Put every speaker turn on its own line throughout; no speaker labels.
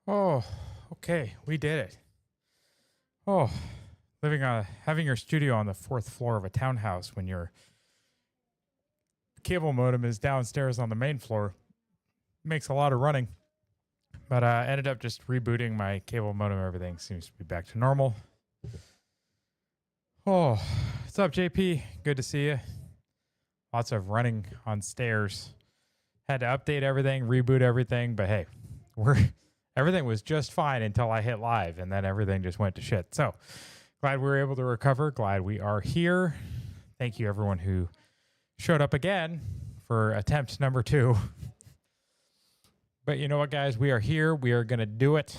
Oh, okay, we did it. Oh, having your studio on the fourth floor of a townhouse when your cable modem is downstairs on the main floor makes a lot of running. But I ended up just rebooting my cable modem. Everything seems to be back to normal. Oh, what's up, JP? Good to see you. Lots of running on stairs. Had to update everything, reboot everything, but hey, everything was just fine until I hit live, and then everything just went to shit. So glad we were able to recover. Glad we are here. Thank you, everyone who showed up again for attempt number 2. But you know what, guys? We are here. We are going to do it.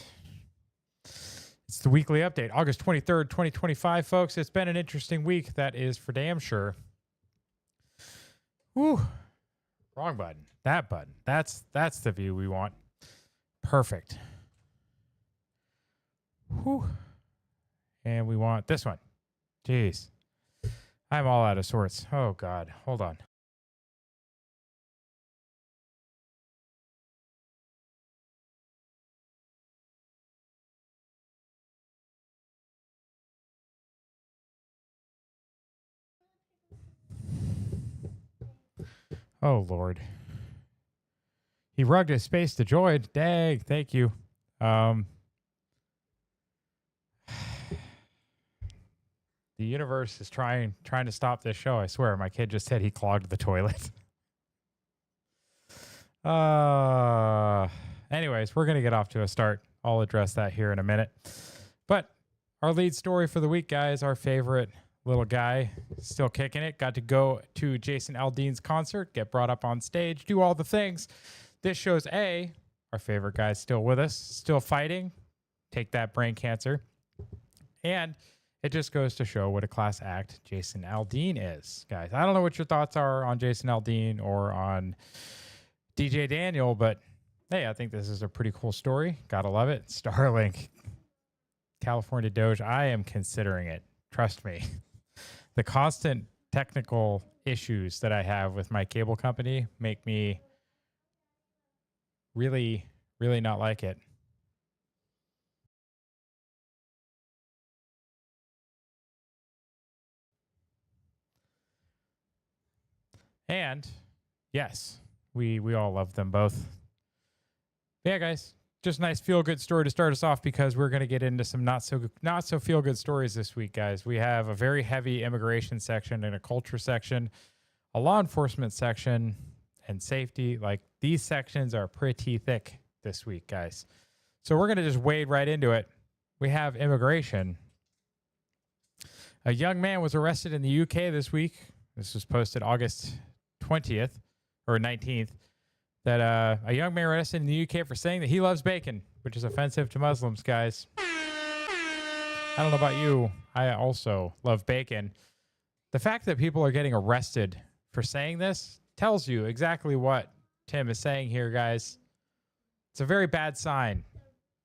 It's the weekly update, August 23rd, 2025, folks. It's been an interesting week. That is for damn sure. Whew. Wrong button. That button. That's the view we want. Perfect. Whew. And we want this one. Jeez. I'm all out of sorts. Oh, God. Hold on. Oh, Lord. He rugged his space to join. Dang. Thank you. The universe is trying to stop this show. I swear. My kid just said he clogged the toilet. Anyways, we're going to get off to a start. I'll address that here in a minute. But our lead story for the week, guys, our favorite little guy, still kicking it. Got to go to Jason Aldean's concert, get brought up on stage, do all the things. This shows our favorite guy's still with us, still fighting. Take that, brain cancer. And it just goes to show what a class act Jason Aldean is, guys. I don't know what your thoughts are on Jason Aldean or on DJ Daniel, but hey, I think this is a pretty cool story. Gotta love it. Starlink, California Doge. I am considering it. Trust me. The constant technical issues that I have with my cable company make me really, really not like it. And yes, we all love them both. Yeah, guys, just a nice feel-good story to start us off because we're going to get into some not so feel-good stories this week, guys. We have a very heavy immigration section and a culture section, a law enforcement section, and safety. Like, these sections are pretty thick this week, guys. So we're going to just wade right into it. We have immigration. A young man was arrested in the UK this week. This was posted August 20th or 19th. That a young man arrested in the UK for saying that he loves bacon, which is offensive to Muslims, guys. I don't know about you. I also love bacon. The fact that people are getting arrested for saying this tells you exactly what Tim is saying here, guys. It's a very bad sign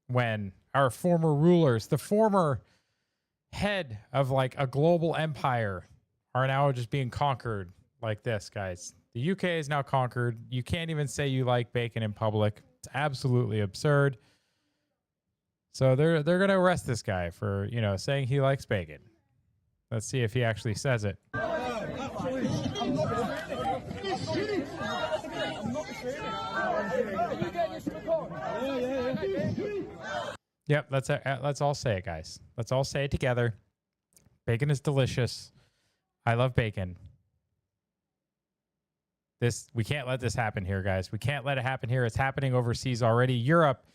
when our former rulers, the former head of like a global empire, are now just being conquered like this, guys. The UK is now conquered. You can't even say you like bacon in public. It's absolutely absurd. So they're going to arrest this guy for, saying he likes bacon. Let's see if he actually says it. Yep, let's all say it, guys. Let's all say it together. Bacon is delicious. I love bacon. We can't let this happen here, guys. We can't let it happen here. It's happening overseas already. Europe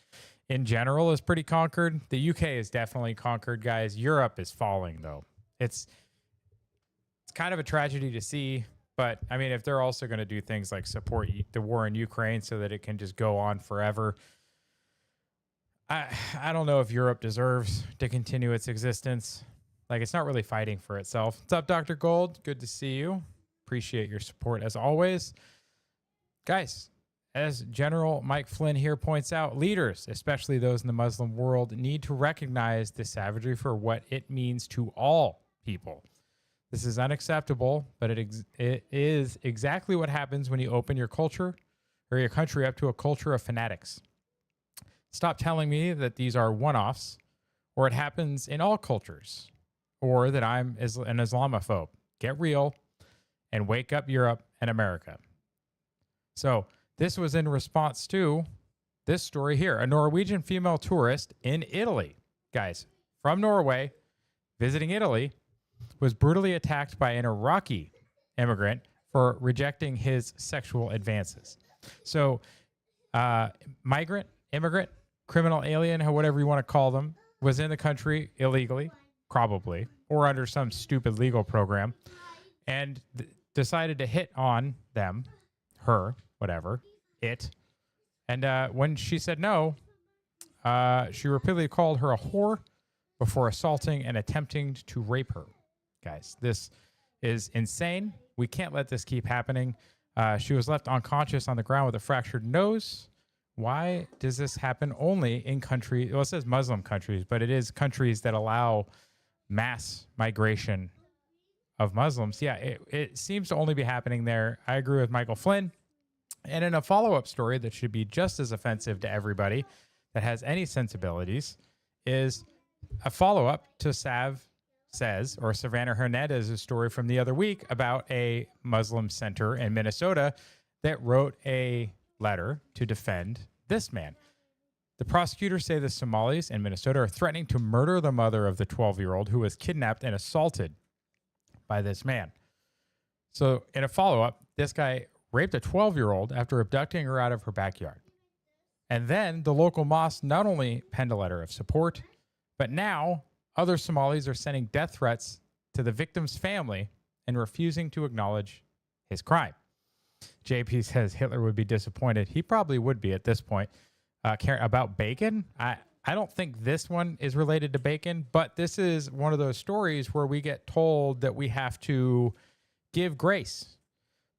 in general is pretty conquered. The UK is definitely conquered, guys. Europe is falling, though. It's kind of a tragedy to see. But, I mean, if they're also going to do things like support the war in Ukraine so that it can just go on forever, I don't know if Europe deserves to continue its existence. Like, it's not really fighting for itself. What's up, Dr. Gold? Good to see you. Appreciate your support as always. Guys, as General Mike Flynn here points out, leaders, especially those in the Muslim world, need to recognize the savagery for what it means to all people. This is unacceptable, but it is exactly what happens when you open your culture or your country up to a culture of fanatics. Stop telling me that these are one-offs or it happens in all cultures or that I'm an Islamophobe. Get real and wake up Europe and America. So this was in response to this story here. A Norwegian female tourist in Italy, guys, from Norway, visiting Italy, was brutally attacked by an Iraqi immigrant for rejecting his sexual advances. So migrant, immigrant, criminal alien, whatever you want to call them, was in the country illegally, probably, or under some stupid legal program, and decided to hit on them, her, whatever, it. And when she said no, she repeatedly called her a whore before assaulting and attempting to rape her. Guys, this is insane. We can't let this keep happening. She was left unconscious on the ground with a fractured nose. Why does this happen only in countries? Well, it says Muslim countries, but it is countries that allow mass migration of Muslims. Yeah, it seems to only be happening there. I agree with Michael Flynn. And in a follow-up story that should be just as offensive to everybody that has any sensibilities is a follow-up to Savannah Hernandez's story from the other week about a Muslim center in Minnesota that wrote a letter to defend this man. The prosecutors say the Somalis in Minnesota are threatening to murder the mother of the 12-year-old who was kidnapped and assaulted by this man. So in a follow-up, this guy raped a 12-year-old after abducting her out of her backyard. And then the local mosque not only penned a letter of support, but now other Somalis are sending death threats to the victim's family and refusing to acknowledge his crime. JP says Hitler would be disappointed. He probably would be at this point. About bacon, I don't think this one is related to bacon, but this is one of those stories where we get told that we have to give grace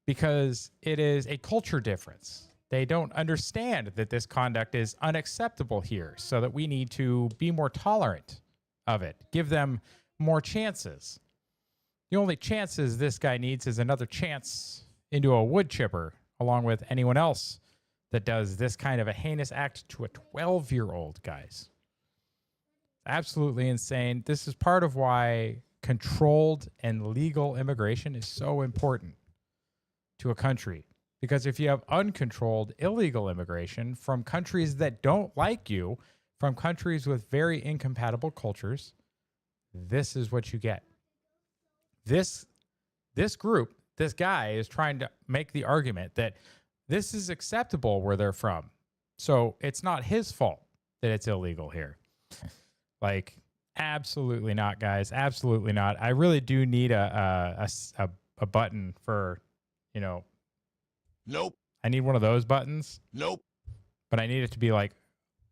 because it is a culture difference. They don't understand that this conduct is unacceptable here, so that we need to be more tolerant of it, give them more chances. The only chances this guy needs is another chance into a wood chipper, along with anyone else that does this kind of a heinous act to a 12-year-old, guys. Absolutely insane. This is part of why controlled and legal immigration is so important to a country. Because if you have uncontrolled illegal immigration from countries that don't like you, from countries with very incompatible cultures, this is what you get. This group, this guy is trying to make the argument that this is acceptable where they're from. So it's not his fault that it's illegal here. Like, absolutely not, guys. Absolutely not. I really do need a button for,
Nope.
I need one of those buttons.
Nope.
But I need it to be like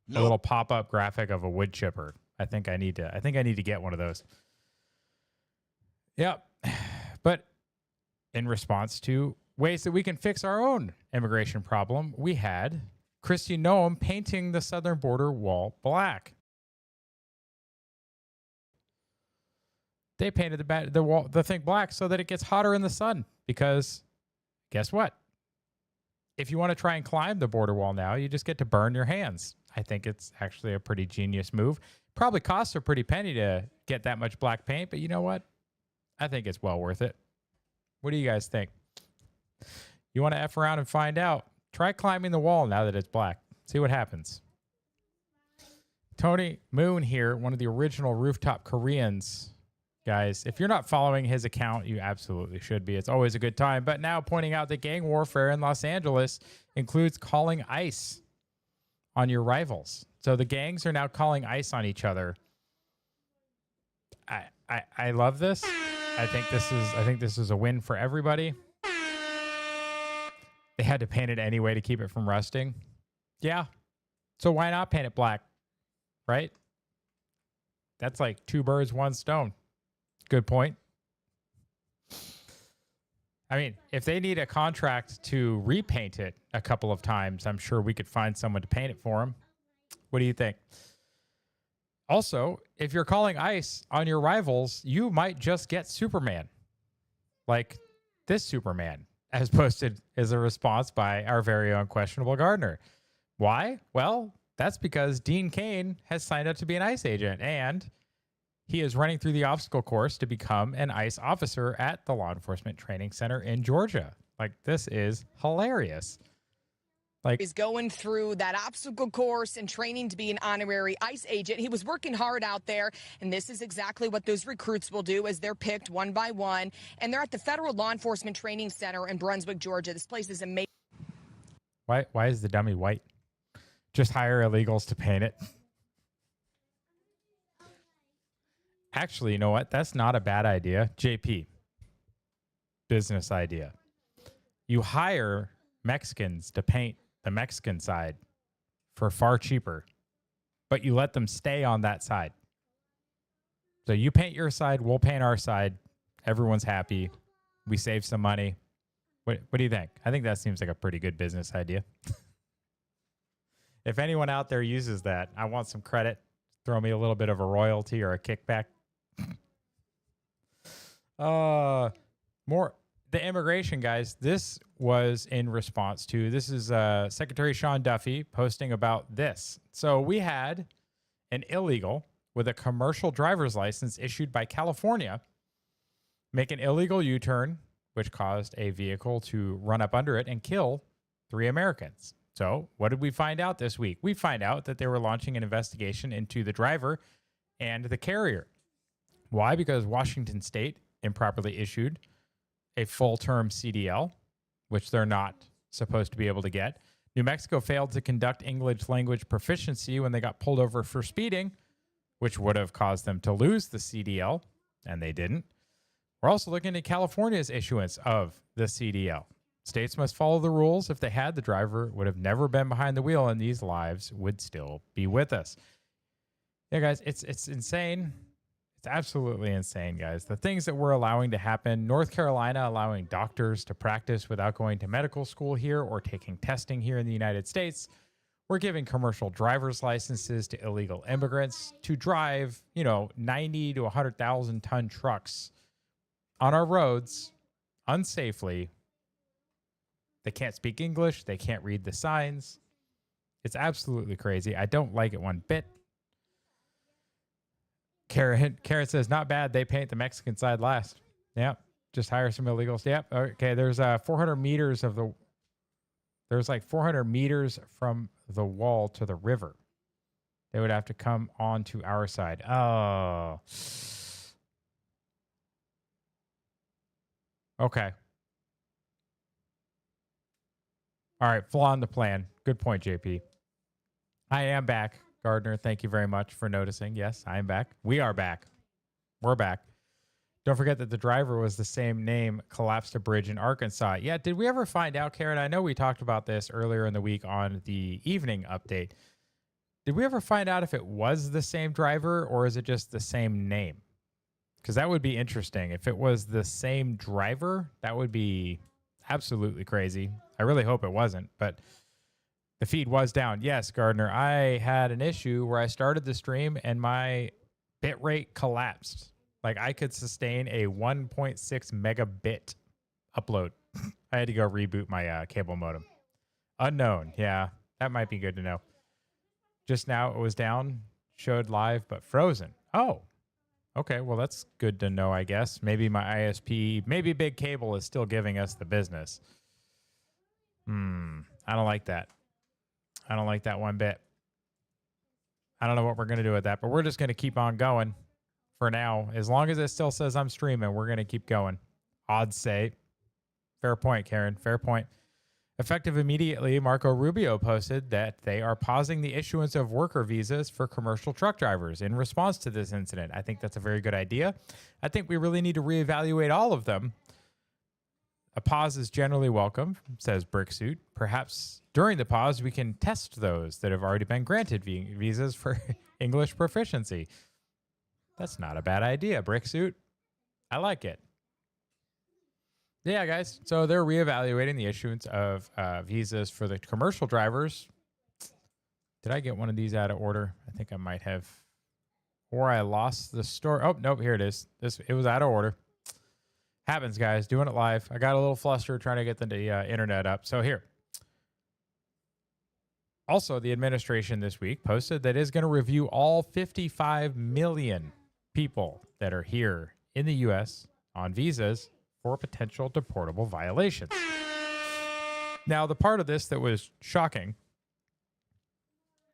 Nope.
a little pop-up graphic of a wood chipper. I think I need to get one of those. Yep. But in response to ways that we can fix our own immigration problem, we had Kristi Noem painting the southern border wall black. They painted the thing black so that it gets hotter in the sun because guess what? If you want to try and climb the border wall now, you just get to burn your hands. I think it's actually a pretty genius move. Probably costs a pretty penny to get that much black paint, but you know what? I think it's well worth it. What do you guys think? You want to F around and find out? Try climbing the wall now that it's black. See what happens. Tony Moon here, one of the original Rooftop Koreans. Guys, if you're not following his account, you absolutely should be. It's always a good time. But now pointing out that gang warfare in Los Angeles includes calling ICE on your rivals. So the gangs are now calling ICE on each other. I love this. I think this is a win for everybody. They had to paint it anyway to keep it from rusting. Yeah. So why not paint it black? Right? That's like two birds, one stone. Good point. I mean, if they need a contract to repaint it a couple of times, I'm sure we could find someone to paint it for them. What do you think? Also, if you're calling ICE on your rivals, you might just get Superman. Like this Superman, as posted as a response by our very own Questionable Gardener. Why? Well, That's because Dean Cain has signed up to be an ICE agent, and he is running through the obstacle course to become an ICE officer at the Law Enforcement Training Center in Georgia. Like, this is hilarious. Like,
is going through that obstacle course and training to be an honorary ICE agent. He was working hard out there, and this is exactly what those recruits will do as they're picked one by one. And they're at the Federal Law Enforcement Training Center in Brunswick, Georgia. This place is amazing.
Why is the dummy white? Just hire illegals to paint it. Actually, you know what? That's not a bad idea. JP, business idea. You hire Mexicans to paint the Mexican side for far cheaper, but you let them stay on that side. So you paint your side, we'll paint our side. Everyone's happy. We save some money. What do you think? I think that seems like a pretty good business idea. If anyone out there uses that, I want some credit. Throw me a little bit of a royalty or a kickback. More the immigration guys. This was in response to, this is Secretary Sean Duffy posting about this. So we had an illegal with a commercial driver's license issued by California make an illegal U-turn, which caused a vehicle to run up under it and kill 3 Americans. So what did we find out this week? We find out that they were launching an investigation into the driver and the carrier. Why? Because Washington State improperly issued a full-term CDL, which they're not supposed to be able to get. New Mexico failed to conduct English language proficiency when they got pulled over for speeding, which would have caused them to lose the CDL, and they didn't. We're also looking at California's issuance of the CDL. States must follow the rules. If they had, the driver would have never been behind the wheel, and these lives would still be with us. Yeah, guys, it's insane. It's absolutely insane, guys. The things that we're allowing to happen. North Carolina allowing doctors to practice without going to medical school here or taking testing here in the United States. We're giving commercial driver's licenses to illegal immigrants to drive, 90 to 100,000 ton trucks on our roads unsafely. They can't speak English. They can't read the signs. It's absolutely crazy. I don't like it one bit. Karen says, not bad. They paint the Mexican side last. Yep. Just hire some illegals. Yep. Okay. There's 400 meters there's like 400 meters from the wall to the river. They would have to come onto our side. Oh. Okay. All right. Flaw in the plan. Good point, JP. I am back. Gardner, thank you very much for noticing. Yes, I am back. We are back. We're back. Don't forget that the driver was the same name, collapsed a bridge in Arkansas. Yeah, did we ever find out, Karen? I know we talked about this earlier in the week on the evening update. Did we ever find out if it was the same driver or is it just the same name? Because that would be interesting. If it was the same driver, that would be absolutely crazy. I really hope it wasn't, but the feed was down. Yes, Gardner, I had an issue where I started the stream and my bitrate collapsed. Like I could sustain a 1.6 megabit upload. I had to go reboot my cable modem. Unknown. Yeah, that might be good to know. Just now it was down, showed live, but frozen. Oh, okay. Well, that's good to know, I guess. Maybe my ISP, maybe Big Cable is still giving us the business. I don't like that. I don't like that one bit. I don't know what we're going to do with that, but we're just going to keep on going for now. As long as it still says I'm streaming, we're going to keep going. Odds say. Fair point, Karen. Fair point. Effective immediately, Marco Rubio posted that they are pausing the issuance of worker visas for commercial truck drivers in response to this incident. I think that's a very good idea. I think we really need to reevaluate all of them. A pause is generally welcome, says Bricksuit. Perhaps during the pause, we can test those that have already been granted visas for English proficiency. That's not a bad idea, Bricksuit. I like it. Yeah, guys. So they're reevaluating the issuance of visas for the commercial drivers. Did I get one of these out of order? I think I might have. Or I lost the story. Oh, nope. Here it is. It was out of order. Happens, guys. Doing it live. I got a little flustered trying to get the internet up. So here. Also, the administration this week posted that it is going to review all 55 million people that are here in the U.S. on visas for potential deportable violations. Now, the part of this that was shocking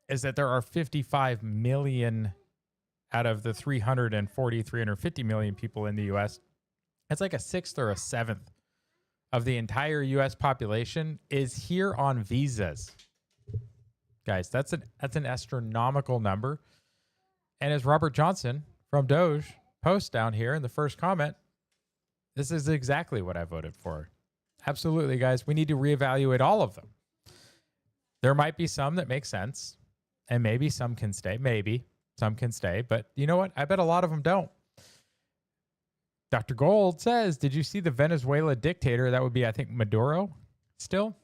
is that there are 55 million out of the 350 million people in the U.S. It's like a sixth or a seventh of the entire U.S. population is here on visas. Guys, that's an astronomical number. And as Robert Johnson from Doge posts down here in the first comment, this is exactly what I voted for. Absolutely, guys. We need to reevaluate all of them. There might be some that make sense, and maybe some can stay. Maybe some can stay. But you know what? I bet a lot of them don't. Dr. Gold says, did you see the Venezuela dictator? That would be, I think, Maduro still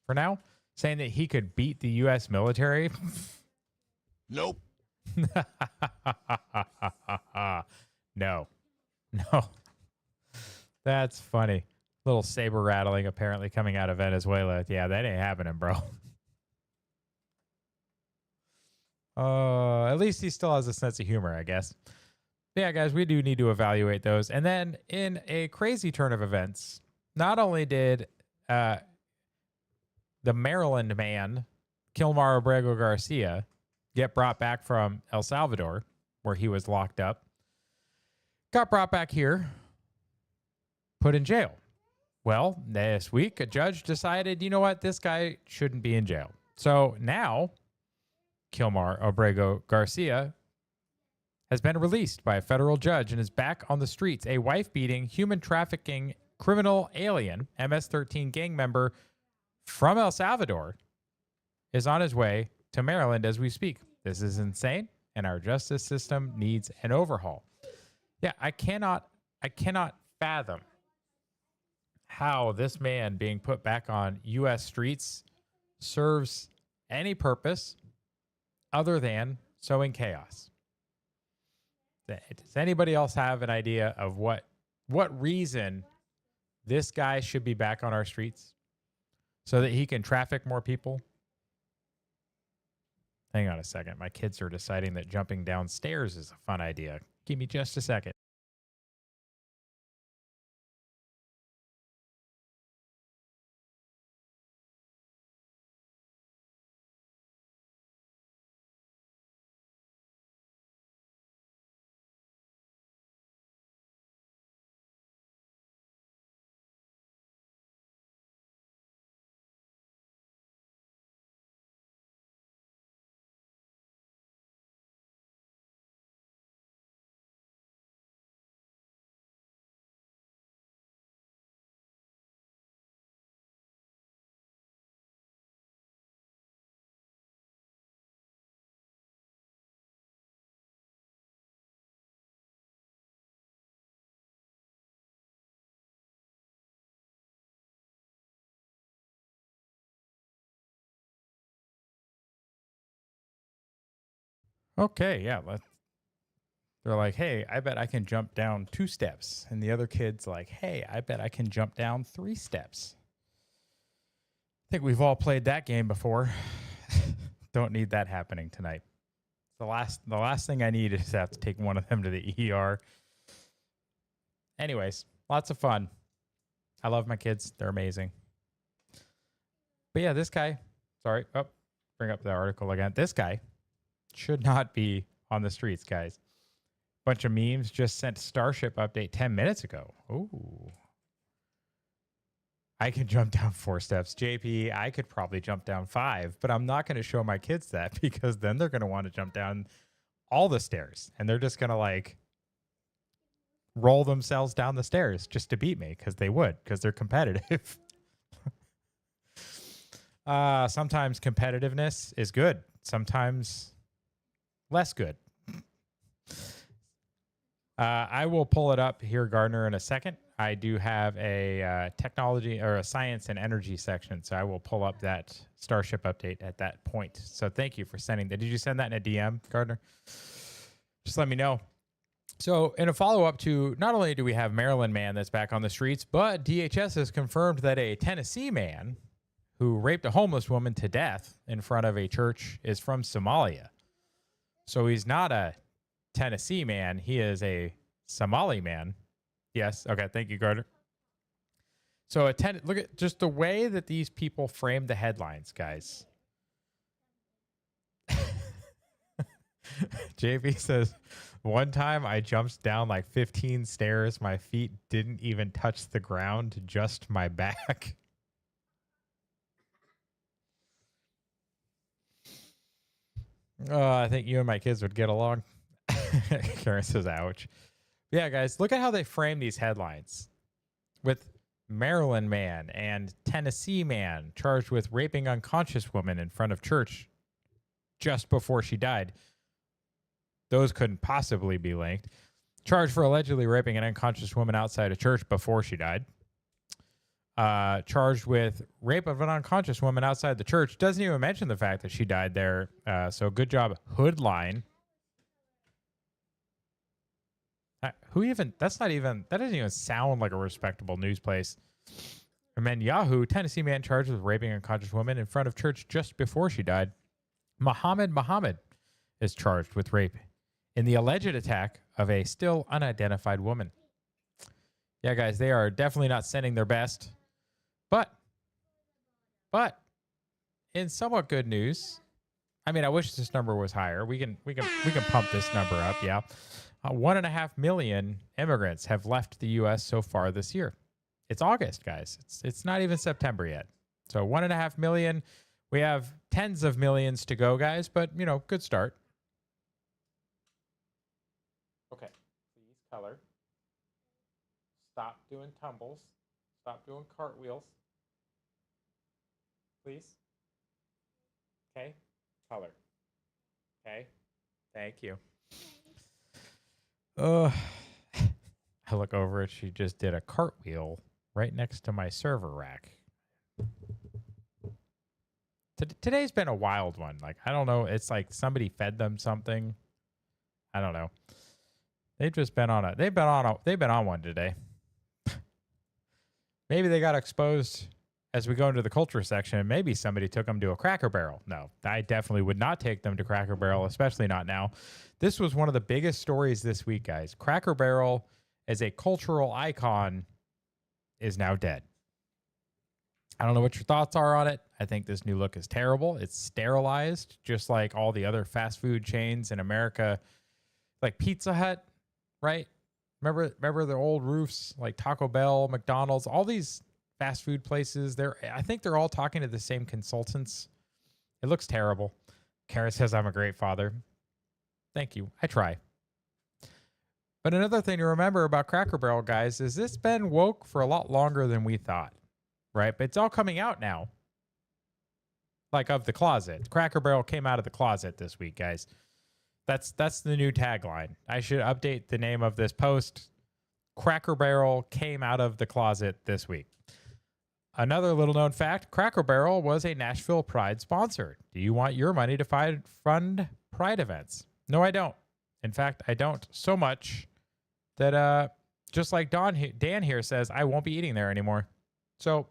for now, saying that he could beat the U.S. military.
Nope.
No. That's funny. Little saber rattling apparently coming out of Venezuela. Yeah, that ain't happening, bro. At least he still has a sense of humor, I guess. Yeah, guys, we do need to evaluate those. And then in a crazy turn of events, not only did the Maryland man, Kilmar Abrego Garcia, get brought back from El Salvador, where he was locked up, got brought back here, put in jail. Well, this week, a judge decided, you know what, this guy shouldn't be in jail. So now, Kilmar Abrego Garcia has been released by a federal judge and is back on the streets. A wife-beating, human trafficking criminal alien, MS-13 gang member from El Salvador, is on his way to Maryland as we speak. This is insane, and our justice system needs an overhaul. Yeah, I cannot fathom how this man being put back on U.S. streets serves any purpose other than sowing chaos. Does anybody else have an idea of what reason this guy should be back on our streets so that he can traffic more people? Hang on a second. My kids are deciding that jumping downstairs is a fun idea. Give me just a second. Okay, yeah. They're like, hey, I bet I can jump down 2 steps. And the other kid's like, hey, I bet I can jump down 3 steps. I think we've all played that game before. Don't need that happening tonight. The last thing I need is to have to take one of them to the ER. Anyways, lots of fun. I love my kids. They're amazing. But yeah, this guy, sorry. Oh, bring up the article again. This guy should not be on the streets, guys. Bunch of memes just sent Starship update 10 minutes ago. Ooh. I can jump down 4 steps. JP, I could probably jump down 5, but I'm not going to show my kids that because then they're going to want to jump down all the stairs and they're just going to like roll themselves down the stairs just to beat me because they're competitive. Sometimes competitiveness is good. Sometimes less good. I will pull it up here, Gardner, in a second. I do have a technology or a science and energy section, so I will pull up that Starship update at that point. So thank you for sending that. Did you send that in a DM, Gardner? Just let me know. So in a follow-up to, not only do we have Maryland man that's back on the streets, but DHS has confirmed that a Tennessee man who raped a homeless woman to death in front of a church, is from Somalia. So he's not a Tennessee man. He is a Somali man. Yes. Okay. Thank you, Gardner. So look at just the way that these people frame the headlines, guys. JB says, one time I jumped down like 15 stairs. My feet didn't even touch the ground, just my back. Oh, I think you and my kids would get along. Karen says, ouch. Yeah, guys, look at how they frame these headlines. With Maryland man and Tennessee man charged with raping unconscious woman in front of church just before she died. Those couldn't possibly be linked. Charged for allegedly raping an unconscious woman outside a church before she died. Charged with rape of an unconscious woman outside the church. Doesn't even mention the fact that she died there. So good job, Hoodline. That doesn't even sound like a respectable news place. And then Yahoo, Tennessee man charged with raping an unconscious woman in front of church just before she died. Muhammad is charged with rape in the alleged attack of a still unidentified woman. Yeah, guys, they are definitely not sending their best. But in somewhat good news, I mean, I wish this number was higher. We can pump this number up, yeah. 1.5 million immigrants have left the U.S. so far this year. It's August, guys. It's not even September yet. So 1.5 million. We have tens of millions to go, guys, but, good start. Okay. Please color. Stop doing tumbles. Stop doing cartwheels. Please. Okay. Color. Okay. Thank you. I look over and she just did a cartwheel right next to my server rack. Today's been a wild one. Like, I don't know. It's like somebody fed them something. I don't know. They've been on one today. Maybe they got exposed as we go into the culture section. Maybe somebody took them to a Cracker Barrel. No, I definitely would not take them to Cracker Barrel, especially not now. This was one of the biggest stories this week, guys. Cracker Barrel, as a cultural icon, is now dead. I don't know what your thoughts are on it. I think this new look is terrible. It's sterilized, just like all the other fast food chains in America, like Pizza Hut, right? Remember the old roofs, like Taco Bell, McDonald's, all these fast food places. I think they're all talking to the same consultants. It looks terrible. Kara says, I'm a great father. Thank you. I try. But another thing to remember about Cracker Barrel, guys, is it's been woke for a lot longer than we thought, right? But it's all coming out now. Like of the closet. Cracker Barrel came out of the closet this week, guys. That's the new tagline. I should update the name of this post. Cracker Barrel came out of the closet this week. Another little known fact, Cracker Barrel was a Nashville Pride sponsor. Do you want your money to fund Pride events? No, I don't. In fact, I don't so much that just like Dan here says, I won't be eating there anymore. So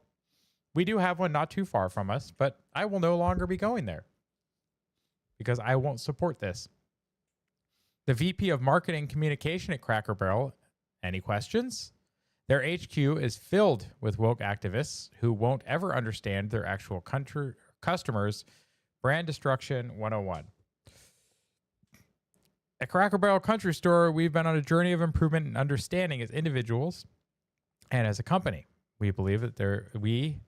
we do have one not too far from us, but I will no longer be going there because I won't support this. The VP of Marketing Communication at Cracker Barrel, any questions? Their HQ is filled with woke activists who won't ever understand their actual customers. Brand Destruction 101. At Cracker Barrel Country Store, we've been on a journey of improvement and understanding as individuals and as a company. We believe that we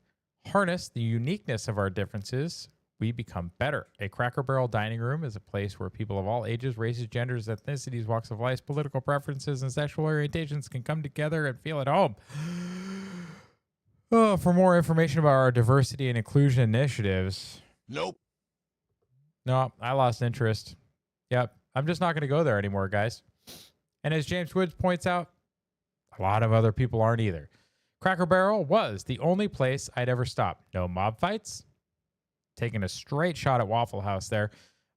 harness the uniqueness of our differences. We become better. A Cracker Barrel dining room is a place where people of all ages, races, genders, ethnicities, walks of life, political preferences, and sexual orientations can come together and feel at home. Oh, for more information about our diversity and inclusion initiatives.
Nope.
No, I lost interest. Yep. I'm just not going to go there anymore, guys. And as James Woods points out, a lot of other people aren't either. Cracker Barrel was the only place I'd ever stop. No mob fights. Taking a straight shot at Waffle House there.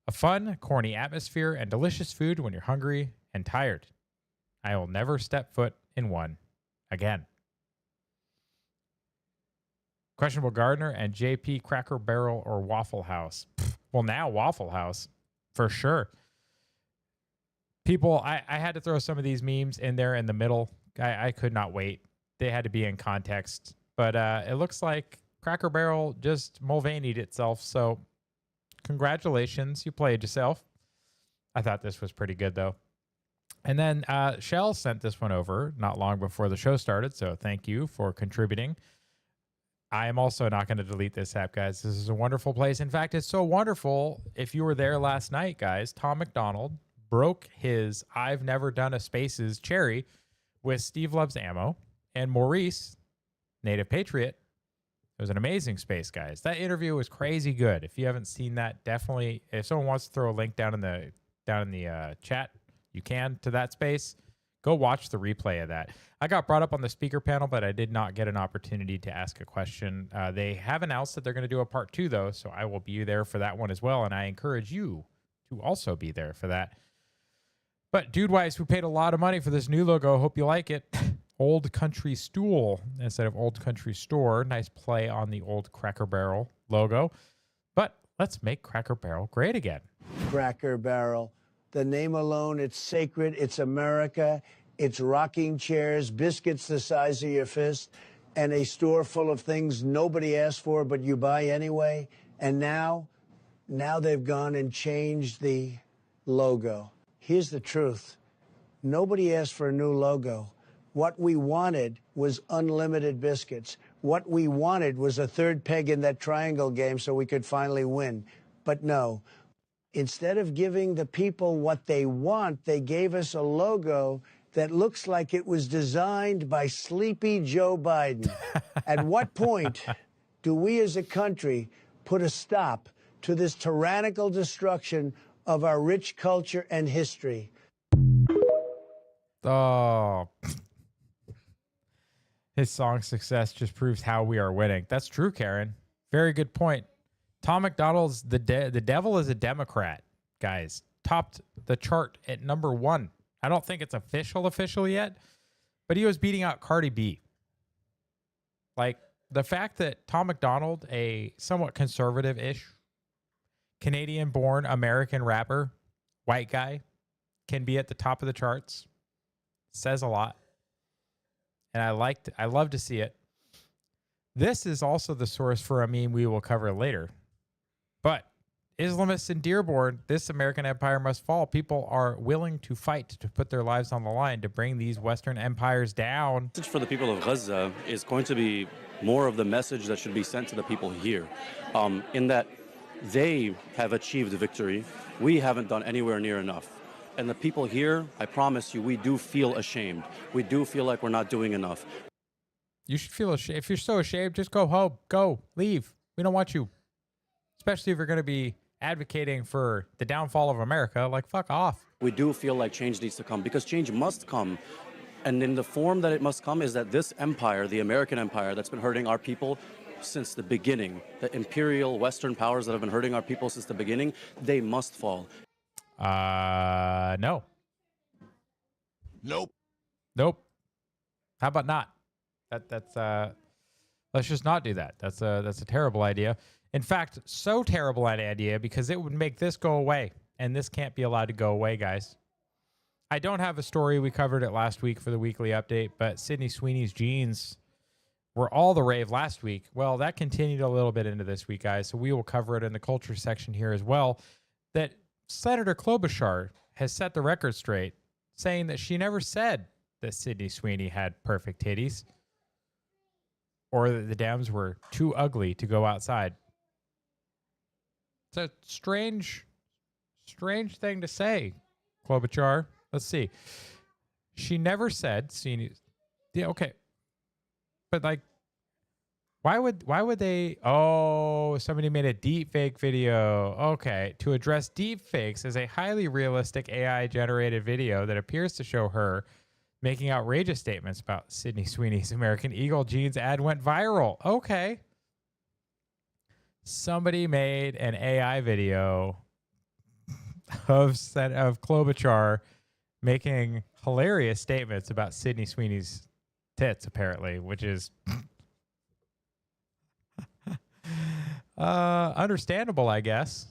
A fun, corny atmosphere and delicious food when you're hungry and tired. I will never step foot in one again. Questionable Gardner and JP Cracker Barrel or Waffle House. Well, now Waffle House for sure. People, I had to throw some of these memes in there in the middle. I could not wait. They had to be in context. But it looks like Cracker Barrel just Mulvaney'd itself. So congratulations. You played yourself. I thought this was pretty good, though. And then Shell sent this one over not long before the show started. So thank you for contributing. I am also not going to delete this app, guys. This is a wonderful place. In fact, it's so wonderful. If you were there last night, guys, Tom McDonald broke his I've Never Done a Spaces cherry with Steve Loves Ammo and Maurice, Native Patriot. It was an amazing space, guys. That interview was crazy good. If you haven't seen that, definitely, if someone wants to throw a link down in the chat, you can to that space. Go watch the replay of that. I got brought up on the speaker panel, but I did not get an opportunity to ask a question. They have announced that they're going to do a part 2, though, so I will be there for that one as well, and I encourage you to also be there for that. But Dude Wise, who paid a lot of money for this new logo, hope you like it. Old Country Stool instead of Old Country Store. Nice play on the old Cracker Barrel logo. But let's make Cracker Barrel great again.
Cracker Barrel. The name alone, it's sacred. It's America. It's rocking chairs, biscuits the size of your fist, and a store full of things nobody asked for, but you buy anyway. And now they've gone and changed the logo. Here's the truth. Nobody asked for a new logo. What we wanted was unlimited biscuits. What we wanted was a third peg in that triangle game so we could finally win. But no. Instead of giving the people what they want, they gave us a logo that looks like it was designed by sleepy Joe Biden. At what point do we as a country put a stop to this tyrannical destruction of our rich culture and history?
Oh, his song success just proves how we are winning. That's true, Karen. Very good point. Tom McDonald's The Devil is a Democrat, guys. Topped the chart at number 1. I don't think it's official yet, but he was beating out Cardi B. Like, the fact that Tom McDonald, a somewhat conservative-ish, Canadian-born American rapper, white guy, can be at the top of the charts says a lot. And I love to see it. This is also the source for a meme we will cover later. But Islamists in Dearborn, this American empire must fall. People are willing to fight to put their lives on the line to bring these Western empires down.
The message for the people of Gaza is going to be more of the message that should be sent to the people here, in that they have achieved victory. We haven't done anywhere near enough. And the people here, I promise you, we do feel ashamed. We do feel like we're not doing enough.
You should feel ashamed. If you're so ashamed, just go home. Go. Leave. We don't want you. Especially if you're going to be advocating for the downfall of America. Like, fuck off.
We do feel like change needs to come, because change must come. And in the form that it must come is that this empire, the American empire that's been hurting our people since the beginning, the imperial Western powers that have been hurting our people since the beginning, they must fall.
No.
Nope.
Nope. How about not? That's let's just not do that. That's a terrible idea. In fact, so terrible an idea because it would make this go away, and this can't be allowed to go away, guys. I don't have a story. We covered it last week for the weekly update, but Sydney Sweeney's jeans were all the rave last week. Well, that continued a little bit into this week, guys, so we will cover it in the culture section here as well. That Senator Klobuchar has set the record straight, saying that she never said that Sydney Sweeney had perfect titties or that the Dems were too ugly to go outside. It's a strange thing to say, Klobuchar. Let's see. She never said, yeah, okay. But like, why would they? Oh, somebody made a deep fake video. Okay, to address deep fakes as a highly realistic AI generated video that appears to show her making outrageous statements about Sydney Sweeney's American Eagle jeans ad went viral. Okay. Somebody made an AI video of Klobuchar making hilarious statements about Sydney Sweeney's tits, apparently, which is Understandable, I guess.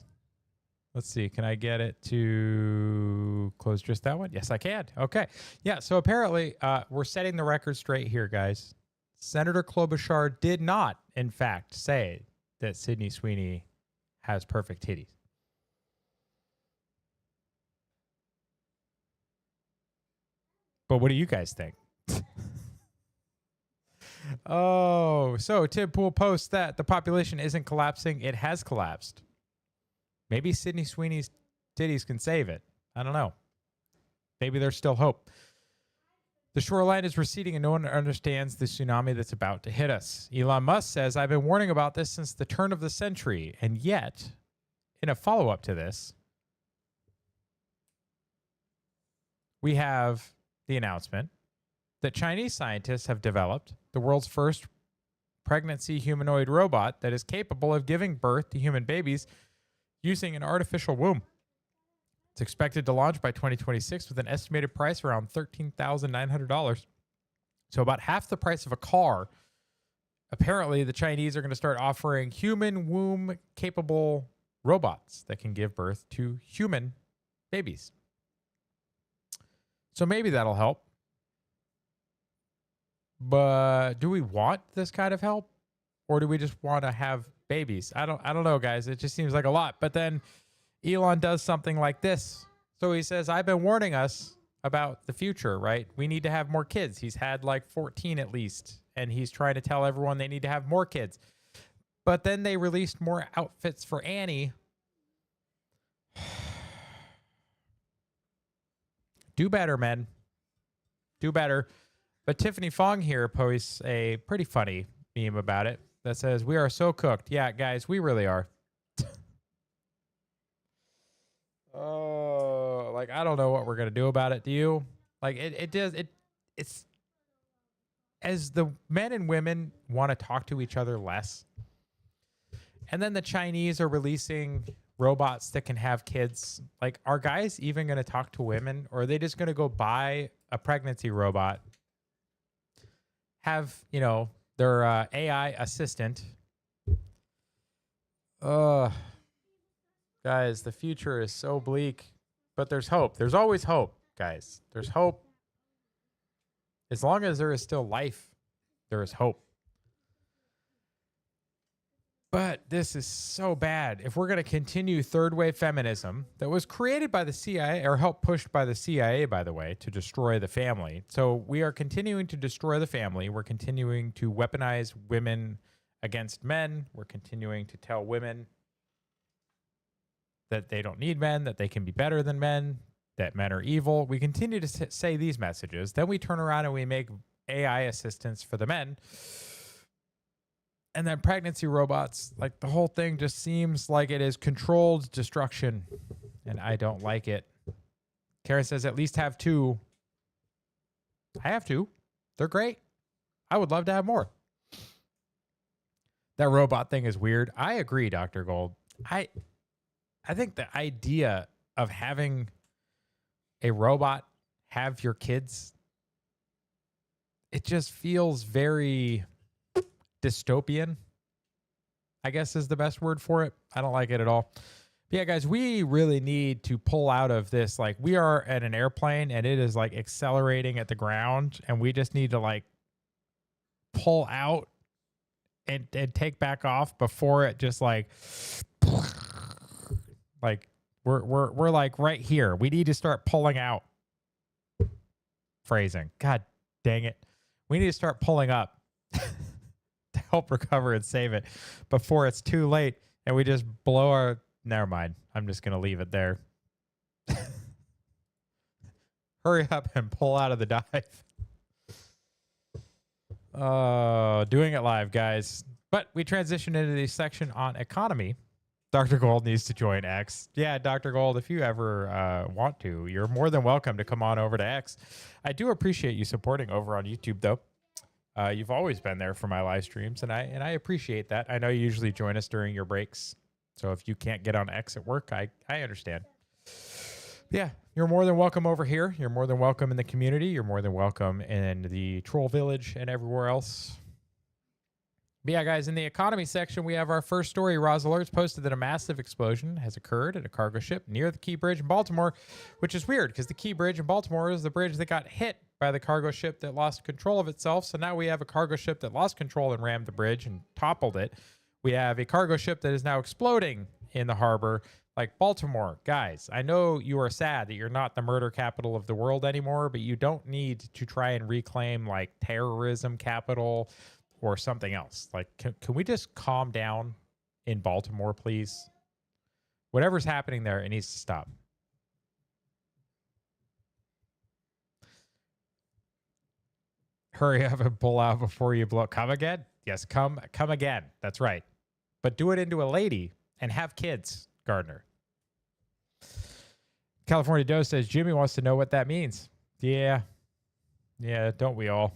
Let's see. Can I get it to close just that one? Yes, I can. Okay. Yeah. So apparently, we're setting the record straight here, guys. Senator Klobuchar did not, in fact, say that Sydney Sweeney has perfect titties. But what do you guys think? Oh, so Tim Pool posts that the population isn't collapsing. It has collapsed. Maybe Sydney Sweeney's titties can save it. I don't know. Maybe there's still hope. The shoreline is receding and no one understands the tsunami that's about to hit us. Elon Musk says, I've been warning about this since the turn of the century. And yet, in a follow-up to this, we have the announcement that Chinese scientists have developed the world's first pregnancy humanoid robot that is capable of giving birth to human babies using an artificial womb. It's expected to launch by 2026 with an estimated price around $13,900. So about half the price of a car. Apparently, the Chinese are going to start offering human womb capable robots that can give birth to human babies. So maybe that'll help. But do we want this kind of help? Or do we just want to have babies? I don't know, guys. It just seems like a lot. But then Elon does something like this. So he says, I've been warning us about the future, right? We need to have more kids. He's had like 14 at least. And he's trying to tell everyone they need to have more kids. But then they released more outfits for Annie. Do better, men. Do better. But Tiffany Fong here posts a pretty funny meme about it that says, we are so cooked. Yeah, guys, we really are. Oh, like, I don't know what we're going to do about it. Do you? Like, it's as the men and women want to talk to each other less. And then the Chinese are releasing robots that can have kids. Like, are guys even going to talk to women, or are they just going to go buy a pregnancy robot, have, you know, their AI assistant? Guys, the future is so bleak, but there's hope. There's always hope, guys. There's hope. As long as there is still life, there is hope. But this is so bad. If we're going to continue third wave feminism that was created by the CIA, or helped pushed by the CIA, by the way, to destroy the family. So we are continuing to destroy the family. We're continuing to weaponize women against men. We're continuing to tell women that they don't need men, that they can be better than men, that men are evil. We continue to say these messages. Then we turn around and we make AI assistants for the men. And then pregnancy robots, like, the whole thing just seems like it is controlled destruction. And I don't like it. Karen says, at least have 2. I have 2. They're great. I would love to have more. That robot thing is weird. I agree, Dr. Gold. I think the idea of having a robot have your kids, it just feels very dystopian, I guess is the best word for it. I don't like it at all. But yeah, guys, we really need to pull out of this. Like, we are at an airplane and it is like accelerating at the ground, and we just need to like pull out and take back off before it just like we're like right here. We need to start pulling out. Phrasing. God dang it. We need to start pulling up to help recover and save it before it's too late and we just blow our... Never mind. I'm just going to leave it there. Hurry up and pull out of the dive. Doing it live, guys. But we transition into the section on economy. Dr. Gold needs to join X. Yeah, Dr. Gold, if you ever want to, you're more than welcome to come on over to X. I do appreciate you supporting over on YouTube, though. You've always been there for my live streams, and I appreciate that. I know you usually join us during your breaks, so if you can't get on X at work, I understand. Yeah, you're more than welcome over here. You're more than welcome in the community. You're more than welcome in the Troll Village and everywhere else. But yeah, guys, in the economy section, we have our first story. Roz Alerts posted that a massive explosion has occurred at a cargo ship near the Key Bridge in Baltimore, which is weird because the Key Bridge in Baltimore is the bridge that got hit by the cargo ship that lost control of itself. So now we have a cargo ship that lost control and rammed the bridge and toppled it. We have a cargo ship that is now exploding in the harbor. Like Baltimore, guys, I know you are sad that you're not the murder capital of the world anymore, but you don't need to try and reclaim like terrorism capital or something else. Like, can we just calm down in Baltimore, please? Whatever's happening there, it needs to stop. Hurry up and pull out before you blow. Come again? Yes, come again. That's right. But do it into a lady and have kids, Gardner. California Doe says Jimmy wants to know what that means. Yeah, don't we all?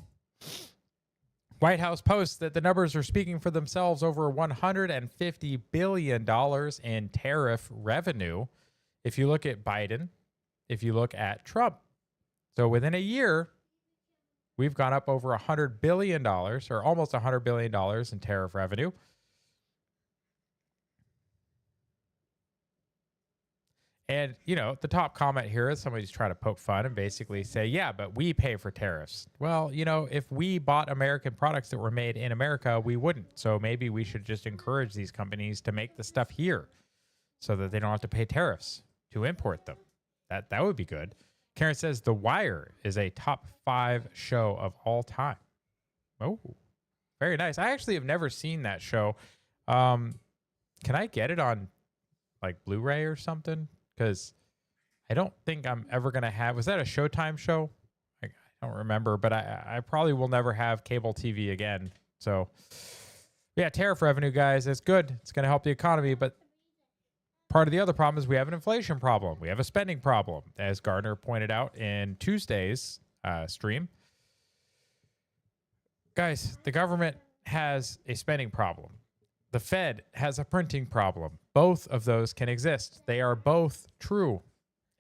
White House posts that the numbers are speaking for themselves. Over $150 billion in tariff revenue. If you look at Biden, if you look at Trump. So within a year, we've gone up over $100 billion or almost $100 billion in tariff revenue. And, you know, the top comment here is somebody's trying to poke fun and basically say, yeah, but we pay for tariffs. Well, you know, if we bought American products that were made in America, we wouldn't. So maybe we should just encourage these companies to make the stuff here so that they don't have to pay tariffs to import them. That would be good. Karen says The Wire is a top 5 show of all time. Oh, very nice. I actually have never seen that show. Can I get it on like Blu-ray or something? Because I don't think I'm ever going to have... Was that a Showtime show? I don't remember, but I probably will never have cable TV again. So, yeah, tariff revenue, guys, it's good. It's going to help the economy, but part of the other problem is we have an inflation problem. We have a spending problem, as Gardner pointed out in Tuesday's stream. Guys, the government has a spending problem. The Fed has a printing problem. Both of those can exist. They are both true.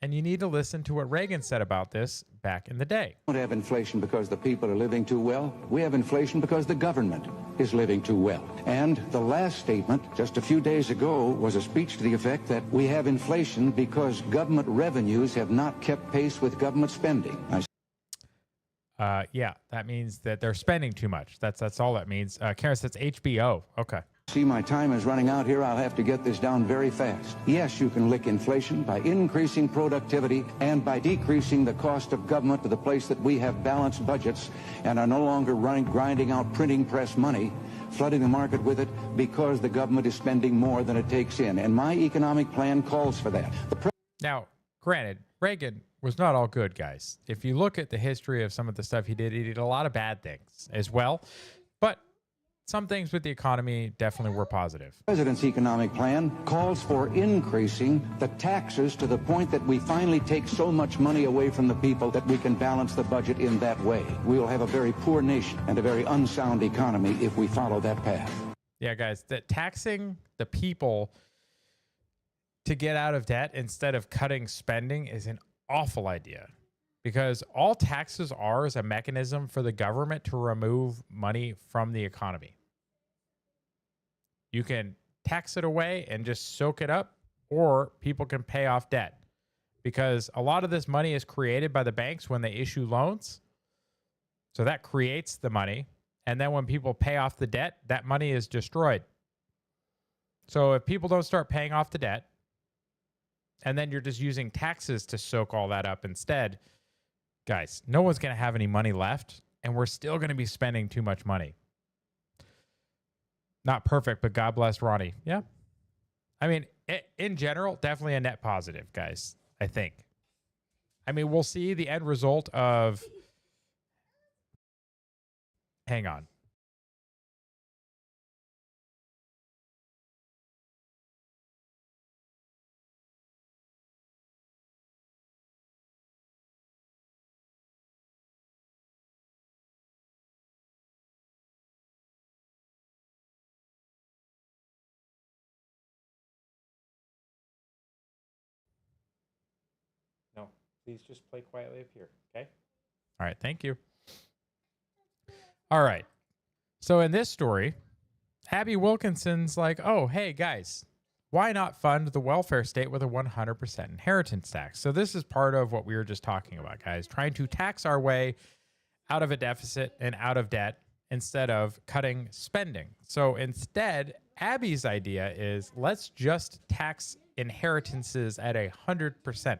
And you need to listen to what Reagan said about this back in the day.
We don't have inflation because the people are living too well. We have inflation because the government is living too well. And the last statement just a few days ago was a speech to the effect that we have inflation because government revenues have not kept pace with government spending.
Yeah, that means that they're spending too much. That's all that means. Karen says HBO. Okay.
See, my time is running out here. I'll have to get this down very fast. Yes, you can lick inflation by increasing productivity and by decreasing the cost of government to the place that we have balanced budgets and are no longer grinding out printing press money, flooding the market with it because the government is spending more than it takes in. And my economic plan calls for that.
Now, granted, Reagan was not all good, guys. If you look at the history of some of the stuff he did a lot of bad things as well. But some things with the economy definitely were positive.
The president's economic plan calls for increasing the taxes to the point that we finally take so much money away from the people that we can balance the budget in that way. We will have a very poor nation and a very unsound economy if we follow that path.
Yeah, guys, that taxing the people to get out of debt instead of cutting spending is an awful idea. Because all taxes are is a mechanism for the government to remove money from the economy. You can tax it away and just soak it up, or people can pay off debt. Because a lot of this money is created by the banks when they issue loans. So that creates the money. And then when people pay off the debt, that money is destroyed. So if people don't start paying off the debt, and then you're just using taxes to soak all that up instead, guys, no one's going to have any money left, and we're still going to be spending too much money. Not perfect, but God bless Ronnie. Yeah. I mean, in general, definitely a net positive, guys, I think. I mean, we'll see the end result of... Hang on. No, please just play quietly up here, okay? All right, thank you. All right. So in this story, Abby Wilkinson's like, oh, hey, guys, why not fund the welfare state with a 100% inheritance tax? So this is part of what we were just talking about, guys, trying to tax our way out of a deficit and out of debt instead of cutting spending. So instead, Abby's idea is let's just tax inheritances at 100%.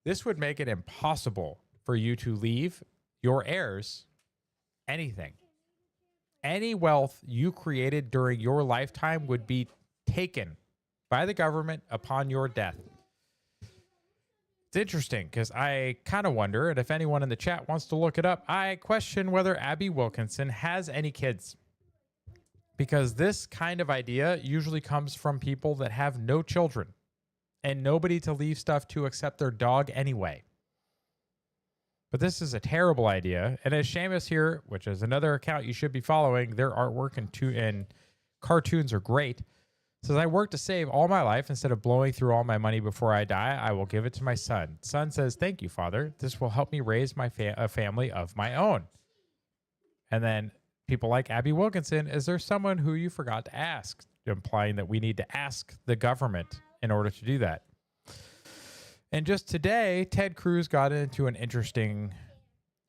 This would make it impossible for you to leave your heirs anything. Any wealth you created during your lifetime would be taken by the government upon your death. It's interesting because I kind of wonder, and if anyone in the chat wants to look it up, I question whether Abby Wilkinson has any kids. Because this kind of idea usually comes from people that have no children and nobody to leave stuff to except their dog anyway. But this is a terrible idea. And as Seamus here, which is another account you should be following, their artwork and cartoons are great. Says, I work to save all my life. Instead of blowing through all my money before I die, I will give it to my son. Son says, thank you, Father. This will help me raise my a family of my own. And then people like Abby Wilkinson, is there someone who you forgot to ask? Implying that we need to ask the government in order to do that. And just today, Ted Cruz got into an interesting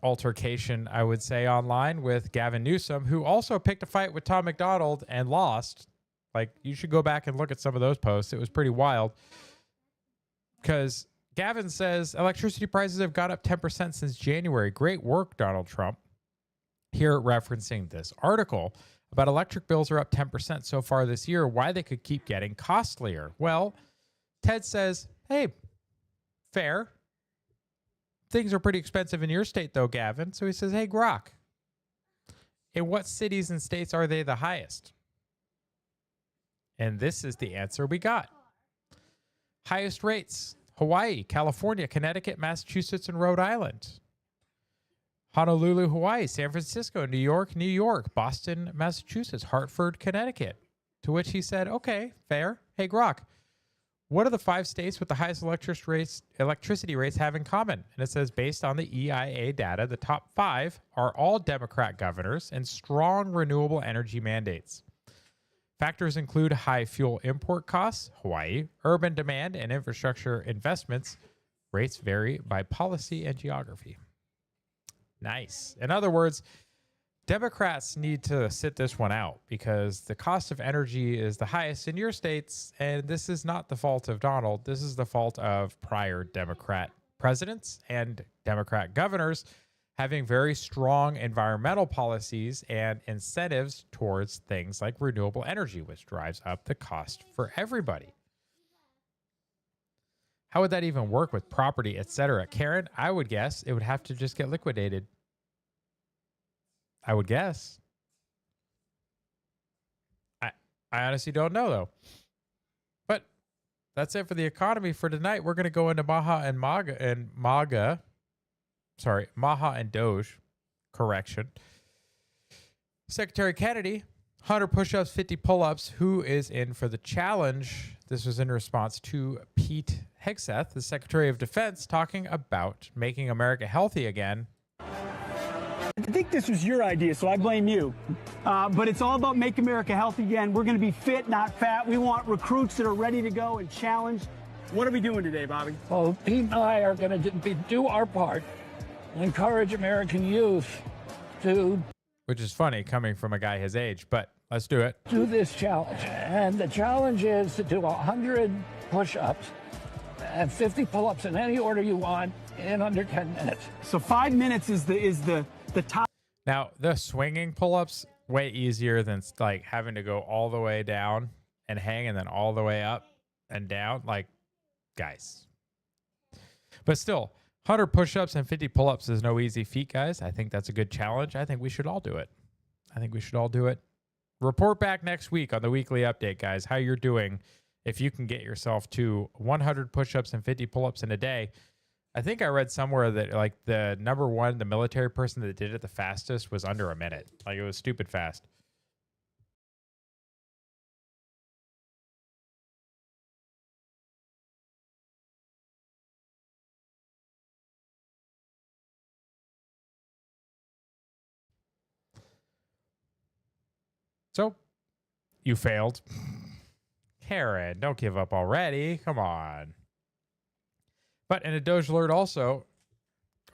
altercation, I would say, online with Gavin Newsom, who also picked a fight with Tom McDonald and lost. Like, you should go back and look at some of those posts. It was pretty wild. Because Gavin says electricity prices have gone up 10% since January. Great work, Donald Trump. Here referencing this article about electric bills are up 10% so far this year. Why they could keep getting costlier. Well, Ted says, hey, fair. Things are pretty expensive in your state, though, Gavin. So he says, hey, Grok, in what cities and states are they the highest? And this is the answer we got. Highest rates, Hawaii, California, Connecticut, Massachusetts, and Rhode Island. Honolulu, Hawaii, San Francisco, New York, Boston, Massachusetts, Hartford, Connecticut. To which he said, okay, fair. Hey, Grok, what do the 5 states with the highest electricity rates have in common? And it says, based on the EIA data, the top 5 are all Democrat governors and strong renewable energy mandates. Factors include high fuel import costs, Hawaii, urban demand, and infrastructure investments. Rates vary by policy and geography. Nice. In other words, Democrats need to sit this one out because the cost of energy is the highest in your states, and this is not the fault of Donald. This is the fault of prior Democrat presidents and Democrat governors having very strong environmental policies and incentives towards things like renewable energy, which drives up the cost for everybody. How would that even work with property, etc.? Karen, I would guess it would have to just get liquidated. I would guess. I honestly don't know, though. But that's it for the economy for tonight. We're going to go into MAHA and DOGE. Correction. Secretary Kennedy, 100 push-ups, 50 pull-ups. Who is in for the challenge? This was in response to Pete Hegseth, the Secretary of Defense, talking about making America healthy again.
I think this was your idea, so I blame you. But it's all about make America healthy again. We're going to be fit, not fat. We want recruits that are ready to go and challenge. What are we doing today, Bobby?
Well, Pete and I are going to do our part, encourage American youth to...
Which is funny coming from a guy his age, but let's do it.
Do this challenge. And the challenge is to do 100 push-ups and 50 pull-ups in any order you want in under 10 minutes.
So 5 minutes is the top.
Now, the swinging pull-ups, way easier than like having to go all the way down and hang and then all the way up and down. Like, guys. But still, 100 push-ups and 50 pull-ups is no easy feat, guys. I think that's a good challenge. I think we should all do it. Report back next week on the weekly update, guys, how you're doing if you can get yourself to 100 push-ups and 50 pull-ups in a day. I think I read somewhere that like the number one, the military person that did it the fastest was under a minute. Like it was stupid fast. So You failed. Karen, don't give up already. Come on. But in a Doge alert also,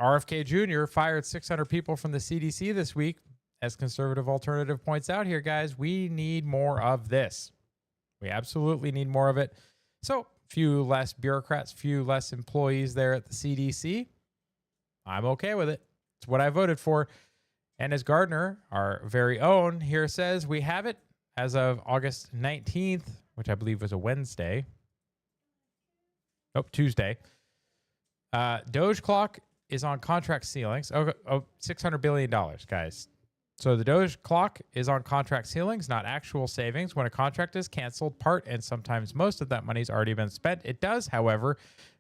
RFK Jr. fired 600 people from the CDC this week. As Conservative Alternative points out here, guys, we need more of this. We absolutely need more of it. So, few less bureaucrats, few less employees there at the CDC. I'm okay with it. It's what I voted for. And as Gardner, our very own, here says, we have it as of August 19th, which I believe was a Wednesday. Nope, Tuesday. Doge clock is on contract ceilings. $600 billion, guys. So the Doge clock is on contract ceilings, not actual savings. When a contract is canceled, part and sometimes most of that money's already been spent. It does, however,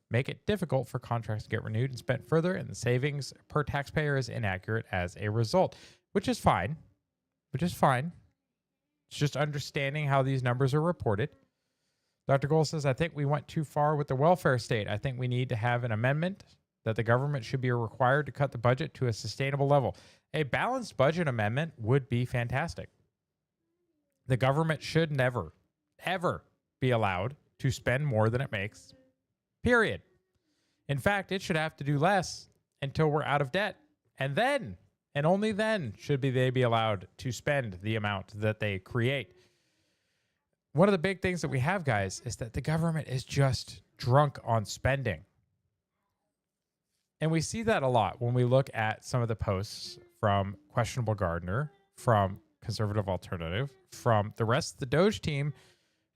make it difficult for contracts to get renewed and spent further, and the savings per taxpayer is inaccurate as a result, which is fine. It's just understanding how these numbers are reported. Dr. Gold says, I think we went too far with the welfare state. I think we need to have an amendment that the government should be required to cut the budget to a sustainable level. A balanced budget amendment would be fantastic. The government should never, ever be allowed to spend more than it makes, period. In fact, it should have to do less until we're out of debt. And then, and only then, should they be allowed to spend the amount that they create. One of the big things that we have, guys, is that the government is just drunk on spending. And we see that a lot when we look at some of the posts from Questionable Gardner, from Conservative Alternative, from the rest of the Doge team,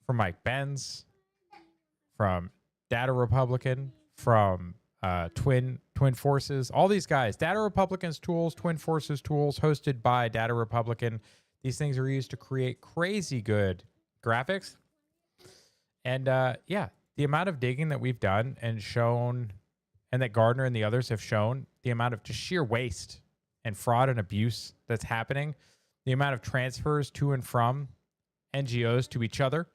from Mike Benz, from Data Republican, from Twin Forces, all these guys. Data Republican's tools, Twin Forces tools, hosted by Data Republican. These things are used to create crazy good graphics. And yeah, the amount of digging that we've done and shown, and that Gardner and the others have shown, the amount of just sheer waste and fraud and abuse that's happening, the amount of transfers to and from NGOs to each other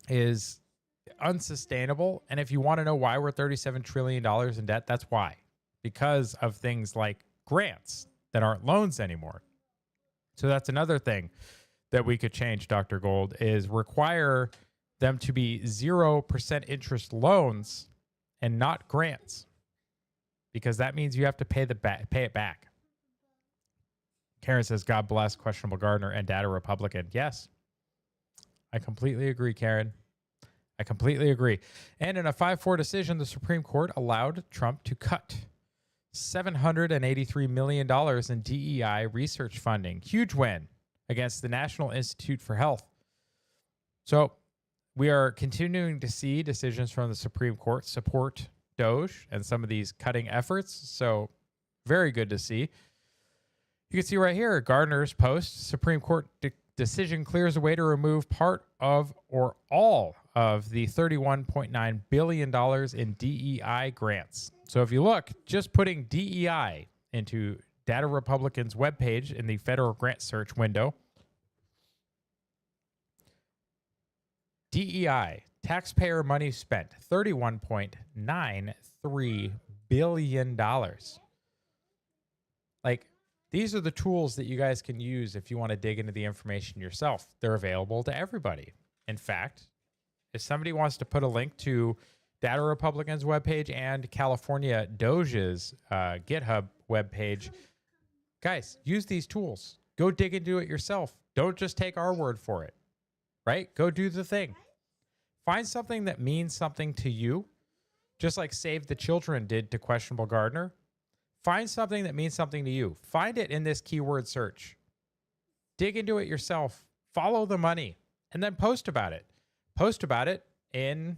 is unsustainable. And if you want to know why we're $37 trillion in debt, that's why. Because of things like grants that aren't loans anymore. So that's another thing that we could change, Dr. Gold, is require them to be 0% interest loans and not grants, because that means you have to pay it back. Karen says, God bless Questionable Gardner and Data Republican. Yes, I completely agree, Karen. I completely agree. And in a 5-4 decision, the Supreme Court allowed Trump to cut $783 million in DEI research funding. Huge win against the National Institute for Health. So we are continuing to see decisions from the Supreme Court support Doge and some of these cutting efforts. So very good to see. You can see right here, Gardner's post, Supreme Court decision clears a way to remove part of or all of the $31.9 billion in DEI grants. So if you look, just putting DEI into Data Republican's webpage in the federal grant search window, DEI, taxpayer money spent, $31.93 billion. Like, these are the tools that you guys can use if you want to dig into the information yourself. They're available to everybody. In fact, if somebody wants to put a link to Data Republican's webpage and California Doge's GitHub webpage, guys, use these tools. Go dig into it yourself. Don't just take our word for it, right? Go do the thing. Find something that means something to you, just like Save the Children did to Questionable Gardner. Find something that means something to you. Find it in this keyword search. Dig into it yourself. Follow the money, and then post about it. Post about it in,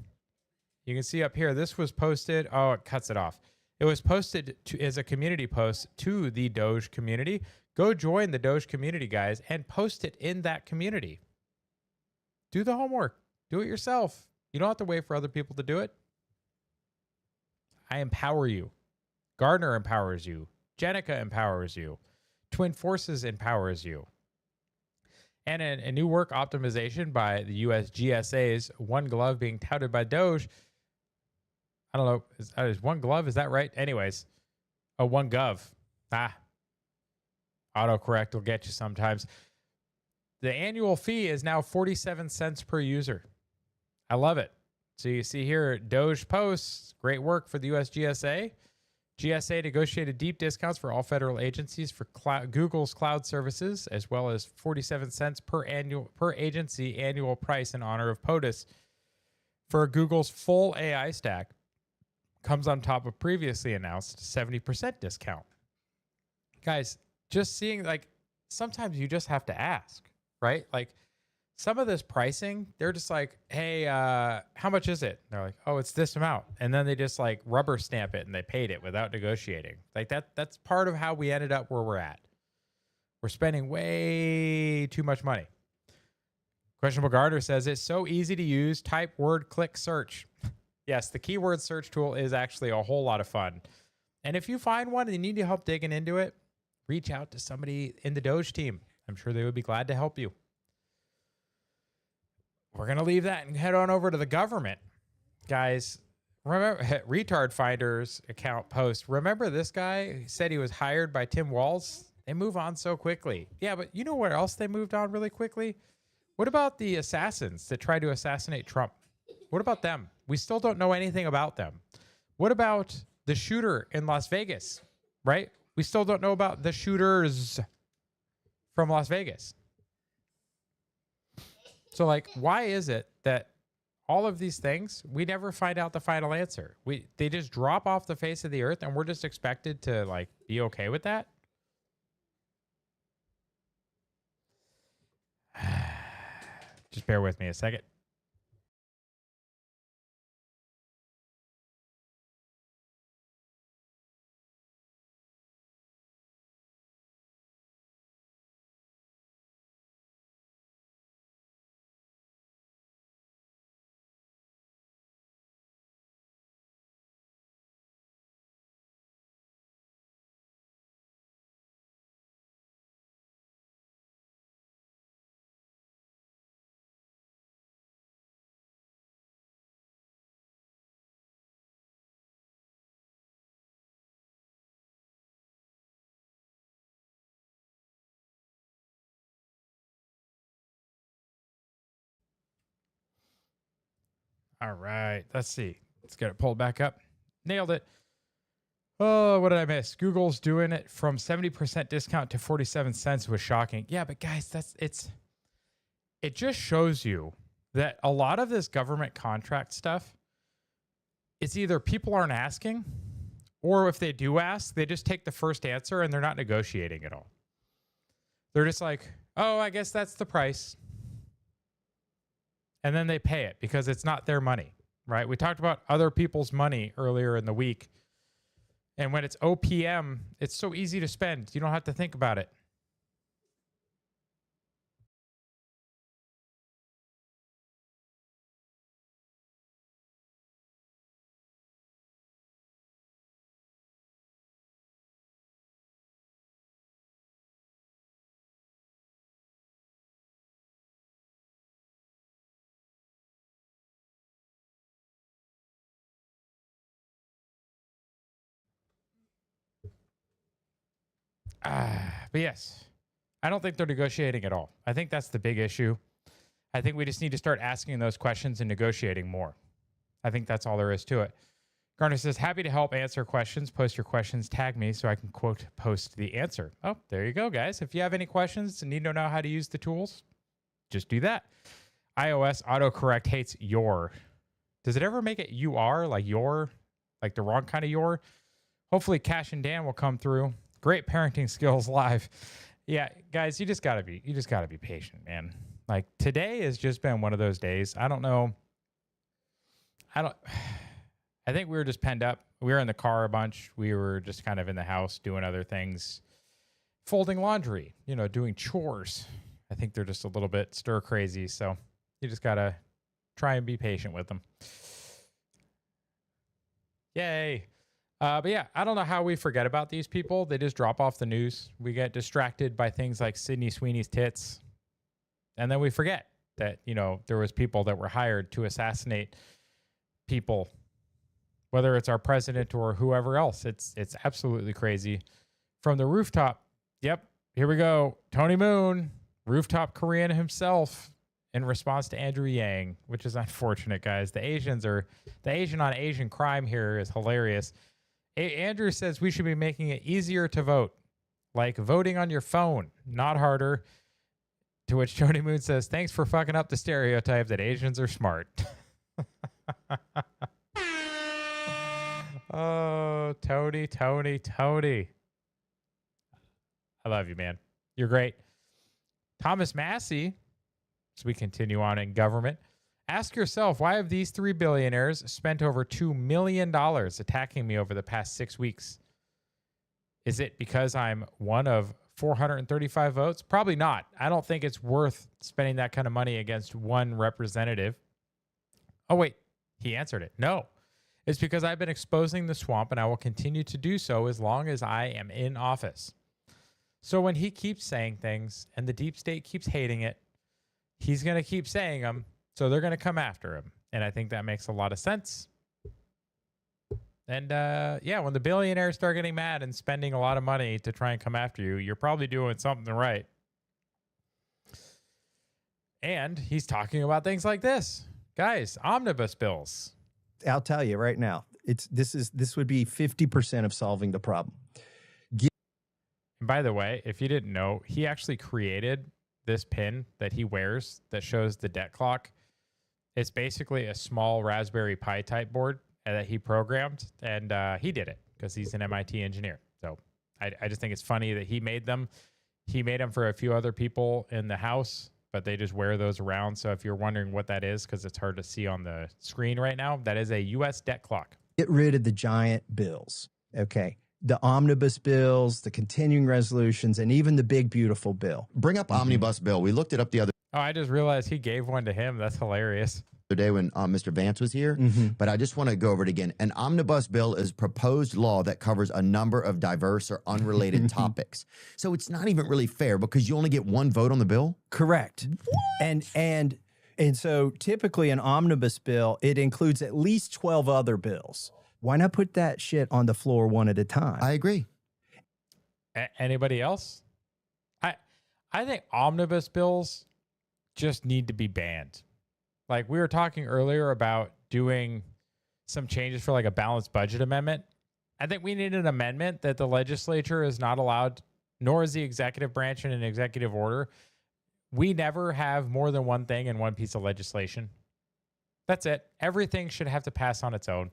you can see up here, this was posted. Oh, it cuts it off. It was posted as a community post to the Doge community. Go join the Doge community, guys, and post it in that community. Do the homework. Do it yourself. You don't have to wait for other people to do it. I empower you. Gardner empowers you. Jenica empowers you. Twin Forces empowers you. And a new work optimization by the US GSA's One Glove being touted by Doge. I don't know. Is One Glove? Is that right? Anyways, One Gov. Autocorrect will get you sometimes. the annual fee is now 47 cents per user. I love it. So you see here, Doge posts, great work for the US GSA. GSA negotiated deep discounts for all federal agencies for Google's cloud services, as well as 47 cents per agency annual price in honor of POTUS for Google's full AI stack. Comes on top of previously announced 70% discount. Guys, just seeing, like, sometimes you just have to ask, right? Like, some of this pricing, they're just like, hey, how much is it? And they're like, oh, it's this amount. And then they just like rubber stamp it and they paid it without negotiating. Like that's part of how we ended up where we're at. We're spending way too much money. Questionable Garter says it's so easy to use. Type word, click, search. Yes, the keyword search tool is actually a whole lot of fun. And if you find one and you need help digging into it, reach out to somebody in the Doge team. I'm sure they would be glad to help you. We're going to leave that and head on over to the government. Guys, remember Retard Finder's account post. Remember this guy? He said he was hired by Tim Walz. They move on so quickly. Yeah, but you know where else they moved on really quickly? What about the assassins that tried to assassinate Trump? What about them? We still don't know anything about them. What about the shooter in Las Vegas, right? We still don't know about the shooters from Las Vegas. So, like, why is it that all of these things, we never find out the final answer? They just drop off the face of the earth and we're just expected to, like, be okay with that? Just bear with me a second. All right, let's see. Let's get it pulled back up. Nailed it. Oh, what did I miss? Google's doing it from 70% discount to 47 cents was shocking. Yeah, but guys, it just shows you that a lot of this government contract stuff, it's either people aren't asking, or if they do ask, they just take the first answer and they're not negotiating at all. They're just like, oh, I guess that's the price. And then they pay it because it's not their money, right? We talked about other people's money earlier in the week. And when it's OPM, it's so easy to spend. You don't have to think about it. But yes, I don't think they're negotiating at all. I think that's the big issue. I think we just need to start asking those questions and negotiating more. I think that's all there is to it. Garner says, happy to help answer questions. Post your questions, tag me so I can quote post the answer. Oh, there you go, guys. If you have any questions and need to know how to use the tools, just do that. iOS autocorrect hates your. Does it ever make it you are, like your, like the wrong kind of your? Hopefully Cash and Dan will come through. Great parenting skills live. Yeah, guys, you just gotta be patient, man. Like today has just been one of those days. I think we were just penned up. We were in the car a bunch. We were just kind of in the house doing other things, folding laundry, doing chores. I think they're just a little bit stir crazy. So you just gotta try and be patient with them. Yay. But yeah, I don't know how we forget about these people. They just drop off the news. We get distracted by things like Sydney Sweeney's tits. And then we forget that, there was people that were hired to assassinate people, whether it's our president or whoever else. It's absolutely crazy. From the rooftop. Yep. Here we go. Tony Moon Rooftop Korean himself in response to Andrew Yang, which is unfortunate, guys. The Asian on Asian crime here is hilarious. Andrew says we should be making it easier to vote, like voting on your phone, not harder. To which Jody Moon says, thanks for fucking up the stereotype that Asians are smart. Oh, Tony. I love you, man. You're great. Thomas Massey, as we continue on in government, ask yourself, why have these 3 billionaires spent over $2 million attacking me over the past 6 weeks? Is it because I'm one of 435 votes? Probably not. I don't think it's worth spending that kind of money against one representative. Oh, wait. He answered it. No. It's because I've been exposing the swamp, and I will continue to do so as long as I am in office. So when he keeps saying things and the deep state keeps hating it, he's going to keep saying them. So they're going to come after him. And I think that makes a lot of sense. And yeah, when the billionaires start getting mad and spending a lot of money to try and come after you, you're probably doing something right. And he's talking about things like this. Guys, omnibus bills.
I'll tell you right now, this would be 50% of solving the problem.
And by the way, if you didn't know, he actually created this pin that he wears that shows the debt clock. It's basically a small Raspberry Pi type board that he programmed, and he did it because he's an MIT engineer. So I just think it's funny that he made them. He made them for a few other people in the house, but they just wear those around. So if you're wondering what that is, because it's hard to see on the screen right now, that is a U.S. debt clock.
Get rid of the giant bills, okay? The omnibus bills, the continuing resolutions, and even the big, beautiful bill.
Bring up omnibus bill. We looked it up the other
Oh, I just realized he gave one to him. That's hilarious.
day when Mr. Vance was here, but I just want to go over it again. An omnibus bill is proposed law that covers a number of diverse or unrelated topics. So it's not even really fair because you only get one vote on the bill?
Correct. And so typically an omnibus bill, it includes at least 12 other bills. Why not put that shit on the floor one at a time?
I agree.
Anybody else? I think omnibus bills just need to be banned. Like we were talking earlier about doing some changes for like a balanced budget amendment. I think we need an amendment that the legislature is not allowed, nor is the executive branch in an executive order. We never have more than one thing in one piece of legislation. That's it. Everything should have to pass on its own.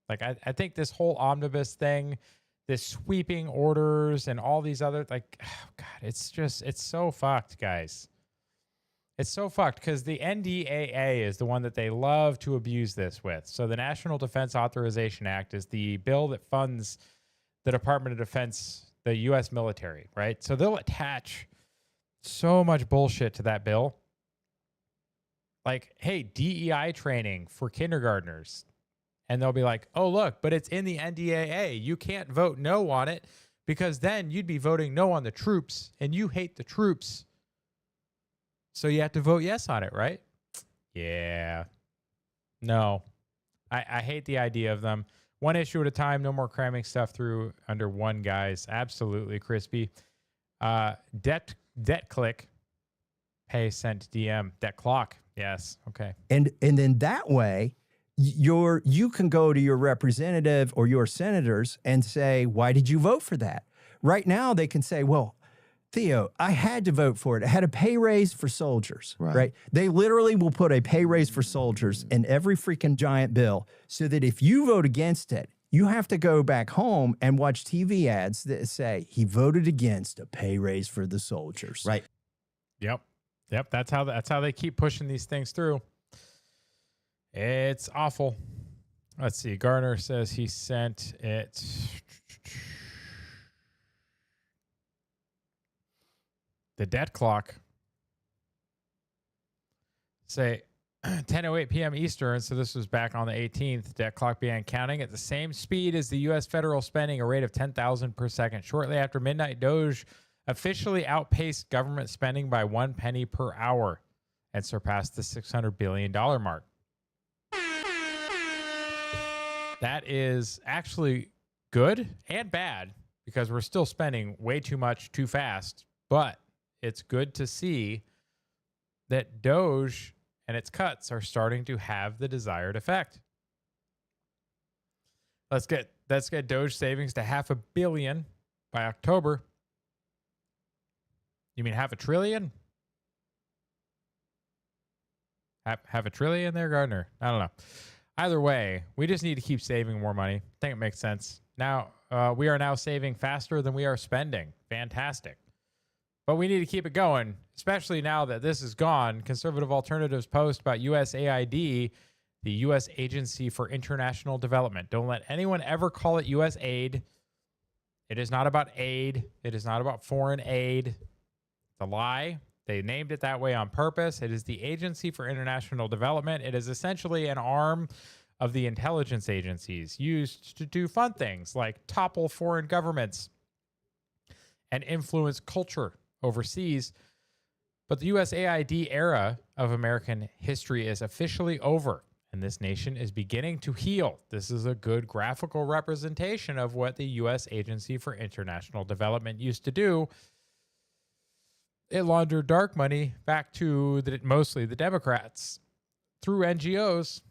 Like I think this whole omnibus thing, this sweeping orders and all these other, like, oh God, it's so fucked, guys. It's so fucked because the NDAA is the one that they love to abuse this with. So the National Defense Authorization Act is the bill that funds the Department of Defense, the U.S. military, right? So they'll attach so much bullshit to that bill. Like, hey, DEI training for kindergartners. And they'll be like, oh, look, but it's in the NDAA. You can't vote no on it because then you'd be voting no on the troops and you hate the troops. So you have to vote yes on it, right? Yeah. No. I hate the idea of them. One issue at a time. No more cramming stuff through under one, guys. Absolutely crispy. Debt click. Pay sent DM. Debt clock. Yes. Okay.
And then that way, you can go to your representative or your senators and say, why did you vote for that? Right now, they can say, well, Theo, I had to vote for it. I had a pay raise for soldiers, right? They literally will put a pay raise for soldiers in every freaking giant bill so that if you vote against it, you have to go back home and watch TV ads that say he voted against a pay raise for the soldiers.
Right.
Yep. That's how they keep pushing these things through. It's awful. Let's see. Garner says he sent it. The debt clock. Say 10:08 p.m. Eastern. So this was back on the 18th. Debt clock began counting at the same speed as the U.S. federal spending, a rate of 10,000 per second. Shortly after midnight, DOGE officially outpaced government spending by 1 penny per hour and surpassed the $600 billion mark. That is actually good and bad because we're still spending way too much too fast, but it's good to see that Doge and its cuts are starting to have the desired effect. Let's get Doge savings to $500 billion by October. You mean $500 billion? Have a trillion there, Gardner? I don't know. Either way, we just need to keep saving more money. I think it makes sense. Now, we are now saving faster than we are spending. Fantastic. But we need to keep it going, especially now that this is gone. Conservative Alternatives post about USAID, the U.S. Agency for International Development. Don't let anyone ever call it U.S. aid. It is not about aid. It is not about foreign aid. It's a lie. They named it that way on purpose. It is the Agency for International Development. It is essentially an arm of the intelligence agencies used to do fun things like topple foreign governments and influence culture overseas. But the USAID era of American history is officially over, and this nation is beginning to heal. This is a good graphical representation of what the U.S. Agency for International Development used to do. It laundered dark money back to mostly the Democrats through NGOs.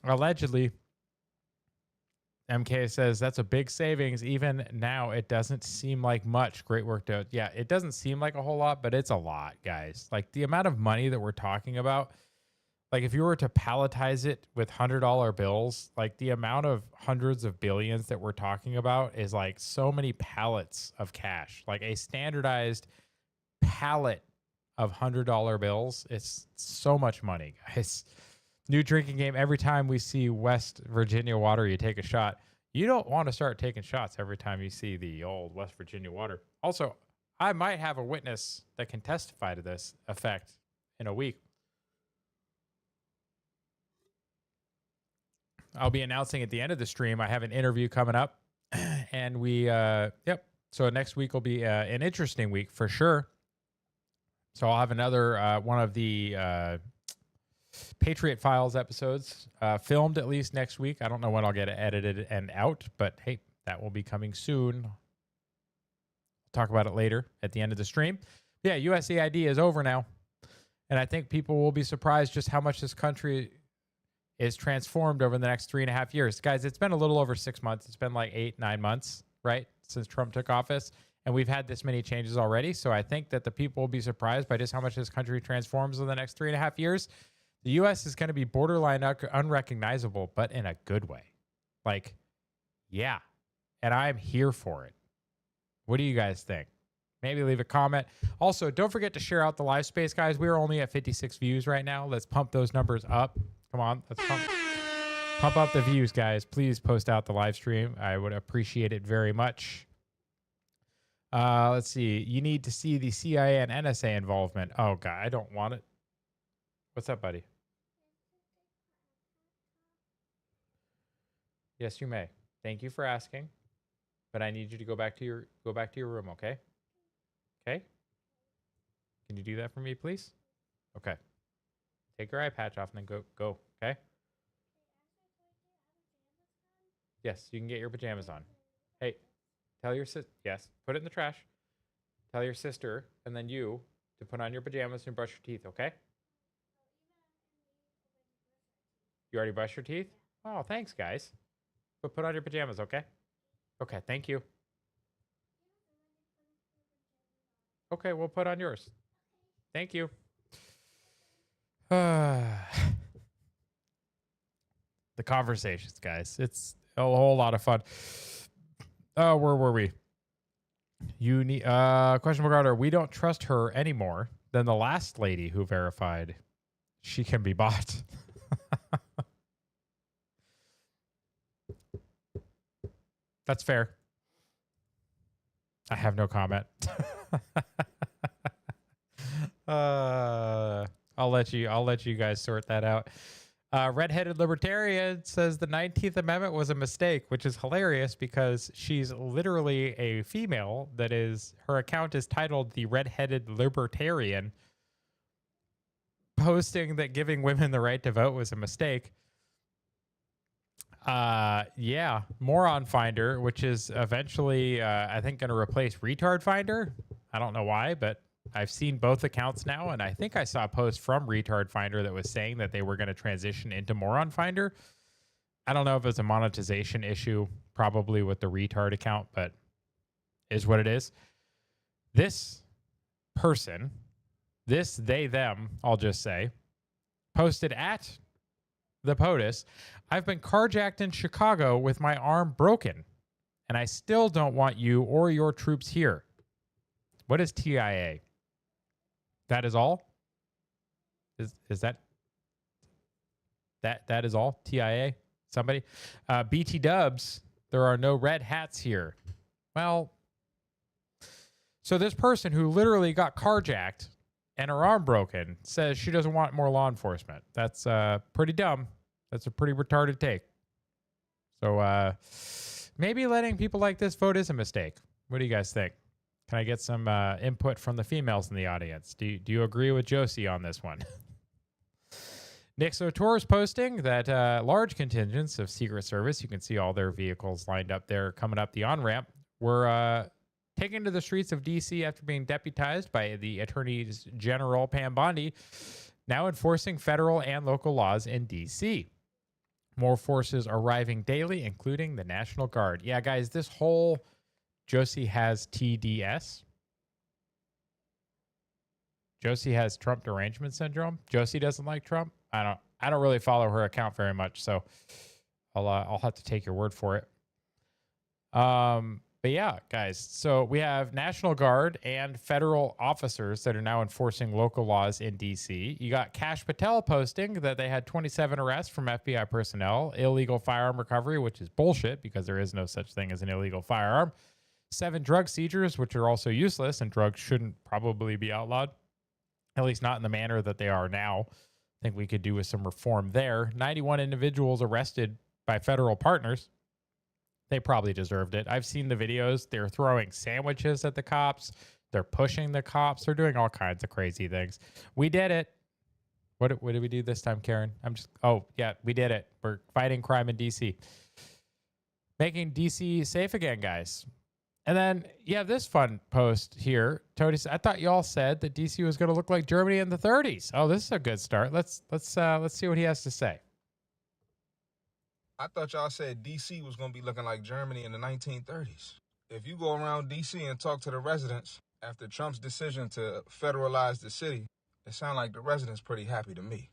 Allegedly, MK says that's a big savings. Even now, it doesn't seem like much. Great work, Doge. Yeah, it doesn't seem like a whole lot, but it's a lot, guys. Like the amount of money that we're talking about, like if you were to palletize it with $100 bills, like the amount of hundreds of billions that we're talking about is like so many pallets of cash, like a standardized pallet of $100 bills. It's so much money, guys. New drinking game. Every time we see West Virginia water, you take a shot. You don't want to start taking shots every time you see the old West Virginia water. Also, I might have a witness that can testify to this effect in a week. I'll be announcing at the end of the stream. I have an interview coming up, and so next week will be an interesting week for sure. So I'll have another one of the Patriot Files episodes filmed at least next week. I don't know when I'll get it edited and out, but hey, that will be coming soon. We'll talk about it later at the end of the stream. Yeah, USAID is over now, and I think people will be surprised just how much this country is transformed over the next 3.5 years. Guys, it's been a little over 6 months. It's been like 8-9 months, right, since Trump took office. And we've had this many changes already. So I think that the people will be surprised by just how much this country transforms in the next 3.5 years. The U.S. is going to be borderline unrecognizable, but in a good way. Like, yeah. And I'm here for it. What do you guys think? Maybe leave a comment. Also, don't forget to share out the live space, guys. We're only at 56 views right now. Let's pump those numbers up. Come on. Let's pump up the views, guys. Please post out the live stream. I would appreciate it very much. Let's see. You need to see the CIA and NSA involvement. Oh, God. I don't want it. What's up, buddy? Yes, you may. Thank you for asking. But I need you to go back to your room, okay? Okay? Can you do that for me, please? Okay. Take your eye patch off and then go, okay? Yes, you can get your pajamas on. Hey, tell your sister, yes, put it in the trash. Tell your sister and then you to put on your pajamas and brush your teeth, okay? You already brushed your teeth? Oh, thanks, guys. But put on your pajamas, okay? Okay, thank you. Okay, we'll put on yours. Thank you. The conversations, guys. It's a whole lot of fun. Where were we? You need question regarding we don't trust her anymore than the last lady who verified she can be bought. That's fair. I have no comment. I'll let you guys sort that out. Redheaded Libertarian says the 19th Amendment was a mistake, which is hilarious because she's literally a female that is, her account is titled the Redheaded Libertarian, posting that giving women the right to vote was a mistake. Yeah, Moron Finder, which is eventually, I think, going to replace Retard Finder. I don't know why, but I've seen both accounts now, and I think I saw a post from Retard Finder that was saying that they were going to transition into Moron Finder. I don't know if it's a monetization issue, probably with the retard account, but is what it is. This person, this they, them, I'll just say, posted at the POTUS, I've been carjacked in Chicago with my arm broken, and I still don't want you or your troops here. What is TIA? That is all? Is that is all? TIA? Somebody? BT Dubs, there are no red hats here. Well, so this person who literally got carjacked and her arm broken says she doesn't want more law enforcement. That's pretty dumb. That's a pretty retarded take. So maybe letting people like this vote is a mistake. What do you guys think? Can I get some input from the females in the audience? Do you agree with Josie on this one? Nick Sotor is posting that large contingents of Secret Service, you can see all their vehicles lined up there coming up the on-ramp, were taken to the streets of D.C. after being deputized by the Attorney General Pam Bondi, now enforcing federal and local laws in D.C. More forces arriving daily, including the National Guard. Yeah, guys, this whole Josie has TDS. Josie has Trump derangement syndrome. Josie doesn't like Trump. I don't really follow her account very much, so I'll have to take your word for it. But yeah, guys, so we have National Guard and federal officers that are now enforcing local laws in D.C. You got Kash Patel posting that they had 27 arrests from FBI personnel, illegal firearm recovery, which is bullshit because there is no such thing as an illegal firearm, 7 drug seizures, which are also useless, and drugs shouldn't probably be outlawed, at least not in the manner that they are now. I think we could do with some reform there. 91 individuals arrested by federal partners. They probably deserved it. I've seen the videos. They're throwing sandwiches at the cops. They're pushing the cops. They're doing all kinds of crazy things. We did it. What did we do this time, Karen? Oh, yeah, we did it. We're fighting crime in D.C. Making D.C. safe again, guys. And then you have this fun post here. Tony said, I thought y'all said that D.C. was going to look like Germany in the 30s. Oh, this is a good start. Let's see what he has to say.
I thought y'all said D.C. was going to be looking like Germany in the 1930s. If you go around D.C. and talk to the residents after Trump's decision to federalize the city, it sounds like the residents pretty happy to me.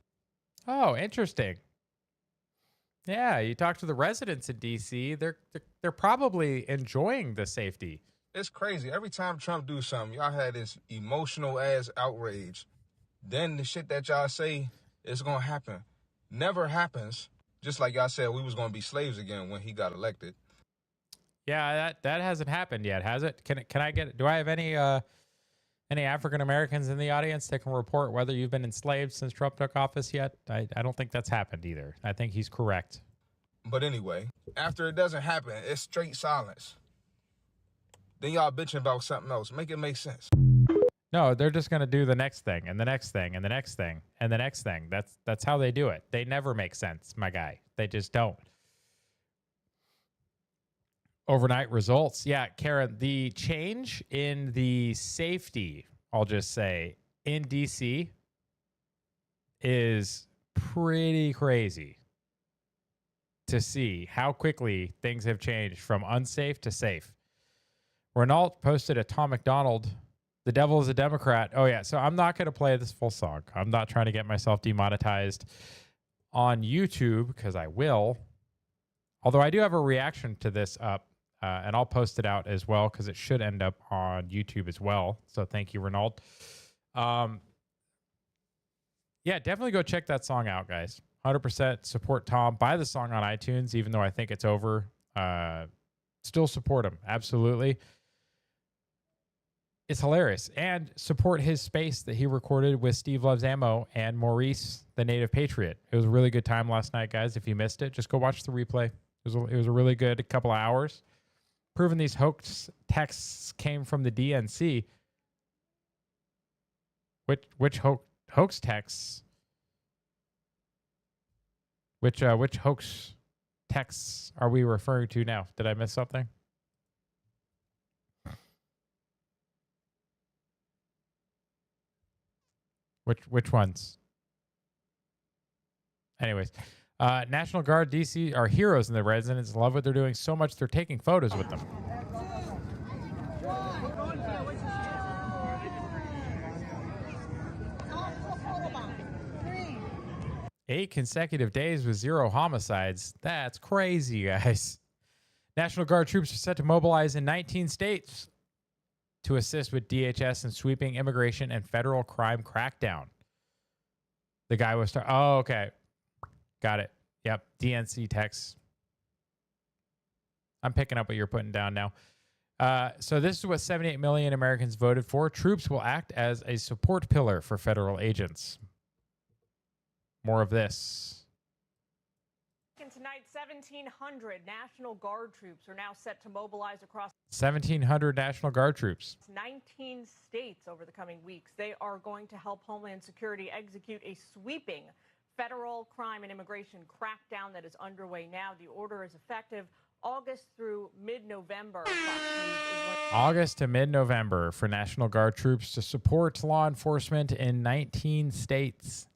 Oh, interesting. Yeah, you talk to the residents in D.C., they're probably enjoying the safety.
It's crazy. Every time Trump do something, y'all had this emotional ass outrage. Then the shit that y'all say is going to happen never happens. Just like y'all said, we was going to be slaves again when he got elected.
Yeah, that hasn't happened yet, has it? Can I get? Do I have any African Americans in the audience that can report whether you've been enslaved since Trump took office yet? I don't think that's happened either. I think he's correct.
But anyway, after it doesn't happen, it's straight silence. Then y'all bitching about something else. Make it make sense.
No, they're just going to do the next thing and the next thing and the next thing and the next thing. That's how they do it. They never make sense, my guy. They just don't. Overnight results. Yeah, Karen, the change in the safety, I'll just say, in D.C. is pretty crazy to see how quickly things have changed from unsafe to safe. Renault posted a Tom McDonald, "The devil is a Democrat." Oh, yeah. So I'm not going to play this full song. I'm not trying to get myself demonetized on YouTube because I will. Although I do have a reaction to this up. And I'll post it out as well because it should end up on YouTube as well. So thank you, Renaud. Yeah, definitely go check that song out, guys. 100% support Tom. Buy the song on iTunes, even though I think it's over. Still support him. Absolutely. It's hilarious. And support his space that he recorded with Steve Loves Ammo and Maurice, the Native Patriot. It was a really good time last night, guys. If you missed it, just go watch the replay. It was a really good couple of hours. Proving these hoax texts came from the DNC. Which hoax texts? Which hoax texts are we referring to now? Did I miss something? Which ones? Anyways, National Guard DC are heroes, and the residents love what they're doing so much they're taking photos with them. 8 consecutive days with 0 homicides. That's crazy, guys. National Guard troops are set to mobilize in 19 states to assist with DHS in sweeping immigration and federal crime crackdown. The guy was... Oh, okay. Got it. Yep. DNC text. I'm picking up what you're putting down now. So this is what 78 million Americans voted for. Troops will act as a support pillar for federal agents. More of this.
Tonight, 1,700 National Guard troops are now set to mobilize across
1,700 National Guard troops.
19 states over the coming weeks. They are going to help Homeland Security execute a sweeping federal crime and immigration crackdown that is underway now. The order is effective August through mid-November.
August to mid-November for National Guard troops to support law enforcement in 19 states.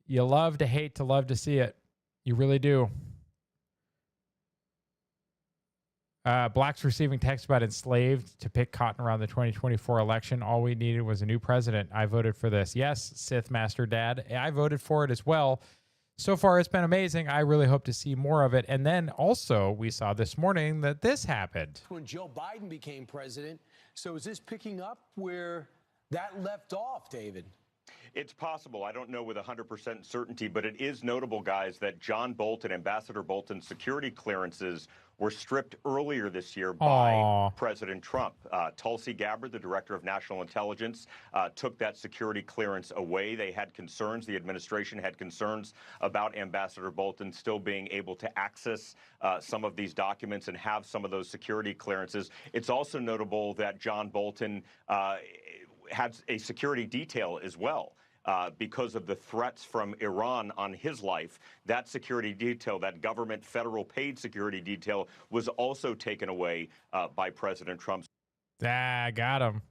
You love to hate to love to see it. You really do. Blacks receiving texts about enslaved to pick cotton around the 2024 election. All we needed was a new president. I voted for this. Yes, Sith Master Dad. I voted for it as well. So far, it's been amazing. I really hope to see more of it. And then also, we saw this morning that this happened.
When Joe Biden became president. So is this picking up where that left off, David?
It's possible. I don't know with 100% certainty, but it is notable, guys, that John Bolton, Ambassador Bolton's security clearances were stripped earlier this year by President Trump. Tulsi Gabbard, the director of national intelligence, took that security clearance away. They had concerns. The administration had concerns about Ambassador Bolton still being able to access some of these documents and have some of those security clearances. It's also notable that John Bolton had a security detail as well. Because of the threats from Iran on his life, that security detail, that government federal paid security detail, was also taken away by President Trump.
Got him.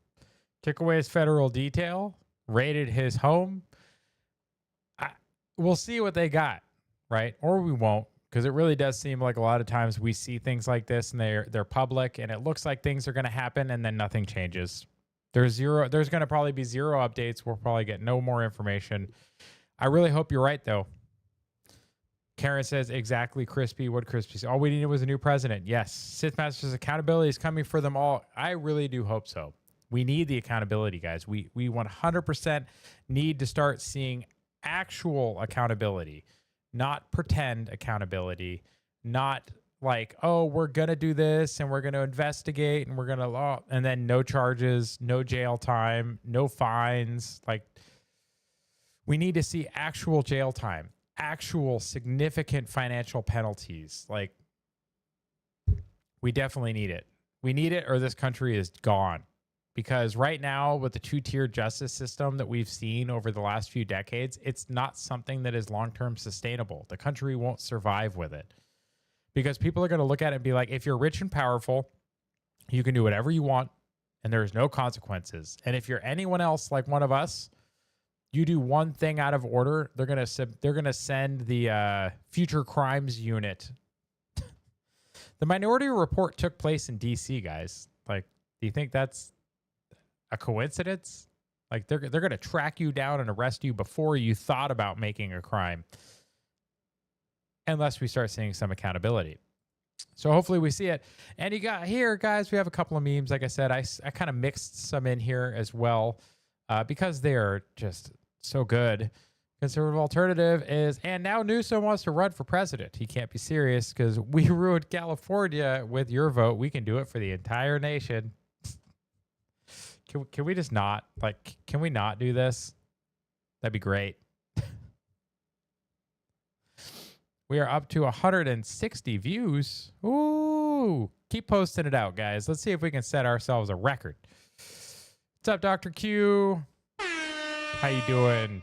Took away his federal detail, raided his home. We'll see what they got, right? Or we won't, because it really does seem like a lot of times we see things like this and they're public and it looks like things are going to happen and then nothing changes. There's going to probably be 0 updates. We'll probably get no more information. I really hope you're right, though. Karen says, exactly, Crispy. What Crispy? All we needed was a new president. Yes. Sith Master's accountability is coming for them all. I really do hope so. We need the accountability, guys. We 100% need to start seeing actual accountability, not pretend accountability, not like, oh, we're going to do this and we're going to investigate and we're going to and then no charges, no jail time, no fines. Like, we need to see actual jail time, actual significant financial penalties. Like, we definitely need it. We need it or this country is gone. Because right now with the 2-tier justice system that we've seen over the last few decades, it's not something that is long-term sustainable. The country won't survive with it. Because people are going to look at it and be like, if you're rich and powerful, you can do whatever you want and there's no consequences. And if you're anyone else like one of us, you do one thing out of order, they're going to send the future crimes unit. The Minority Report took place in DC, guys. Like, do you think that's a coincidence? Like, they're going to track you down and arrest you before you thought about making a crime. Unless we start seeing some accountability. So hopefully we see it. And you got here, guys, we have a couple of memes. Like I said, I kind of mixed some in here as well because they're just so good. Conservative alternative is, and now Newsom wants to run for president. He can't be serious because we ruined California with your vote. We can do it for the entire nation. Can we just not? Like, can we not do this? That'd be great. We are up to 160 views. Ooh, keep posting it out, guys. Let's see if we can set ourselves a record. What's up, Dr. Q? How you doing?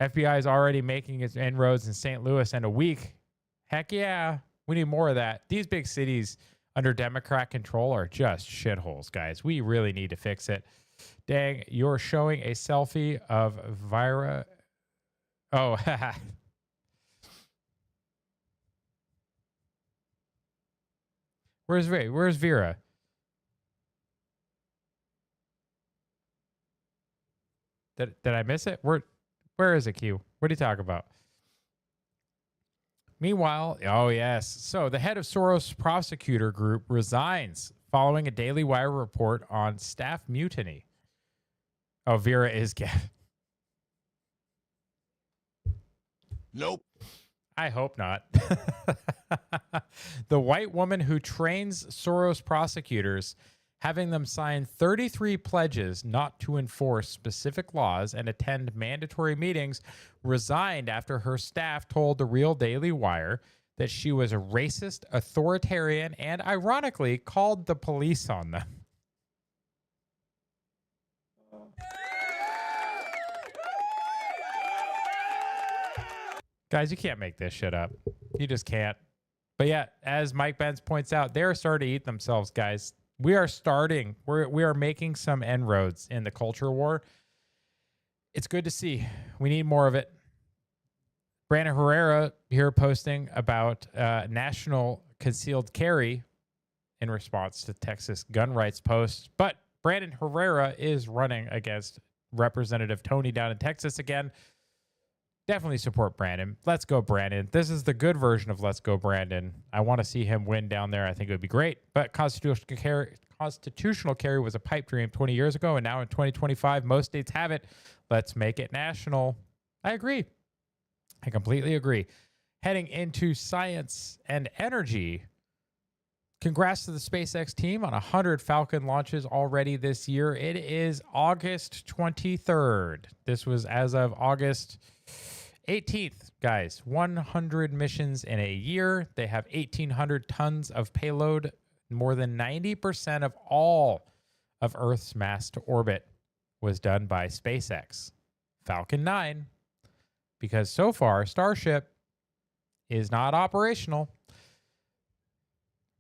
FBI is already making its inroads in St. Louis in a week. Heck yeah. We need more of that. These big cities under Democrat control are just shitholes, guys. We really need to fix it. Dang, you're showing a selfie of Vira. Oh, Where's Vera? Did I miss it? Where is it, Q? What are you talking about? Meanwhile, oh yes. So the head of Soros prosecutor group resigns following a Daily Wire report on staff mutiny. Oh, Vera is gay.
Nope.
I hope not. The white woman who trains Soros prosecutors, having them sign 33 pledges not to enforce specific laws and attend mandatory meetings, resigned after her staff told the Real Daily Wire that she was a racist, authoritarian, and ironically called the police on them. Guys, you can't make this shit up. You just can't. But yeah, as Mike Benz points out, they're starting to eat themselves, guys. We are making some inroads in the culture war. It's good to see. We need more of it. Brandon Herrera here posting about national concealed carry in response to Texas gun rights posts. But Brandon Herrera is running against Representative Tony down in Texas again. Definitely support Brandon. Let's go, Brandon. This is the good version of Let's Go, Brandon. I want to see him win down there. I think it would be great. But constitutional carry was a pipe dream 20 years ago, and now in 2025, most states have it. Let's make it national. I agree. I completely agree. Heading into science and energy, congrats to the SpaceX team on 100 Falcon launches already this year. It is August 23rd. This was as of August 18th, guys. 100 missions in a year. They have 1,800 tons of payload. More than 90% of all of Earth's mass to orbit was done by SpaceX. Falcon 9, because so far Starship is not operational.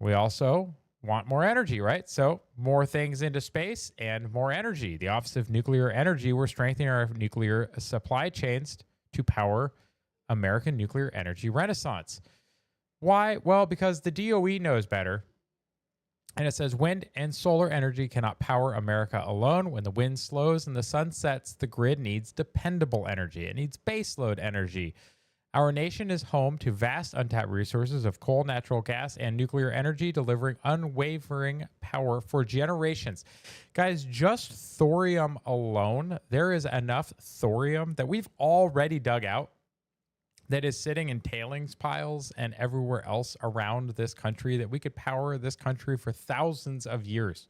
We also want more energy, right? So more things into space and more energy. The Office of Nuclear Energy, we're strengthening our nuclear supply chains to power American nuclear energy renaissance. Why? Well, because the DOE knows better. And it says wind and solar energy cannot power America alone. When the wind slows and the sun sets, the grid needs dependable energy. It needs baseload energy. Our nation is home to vast untapped resources of coal, natural gas, and nuclear energy, delivering unwavering power for generations. Guys, just thorium alone, there is enough thorium that we've already dug out that is sitting in tailings piles and everywhere else around this country that we could power this country for thousands of years.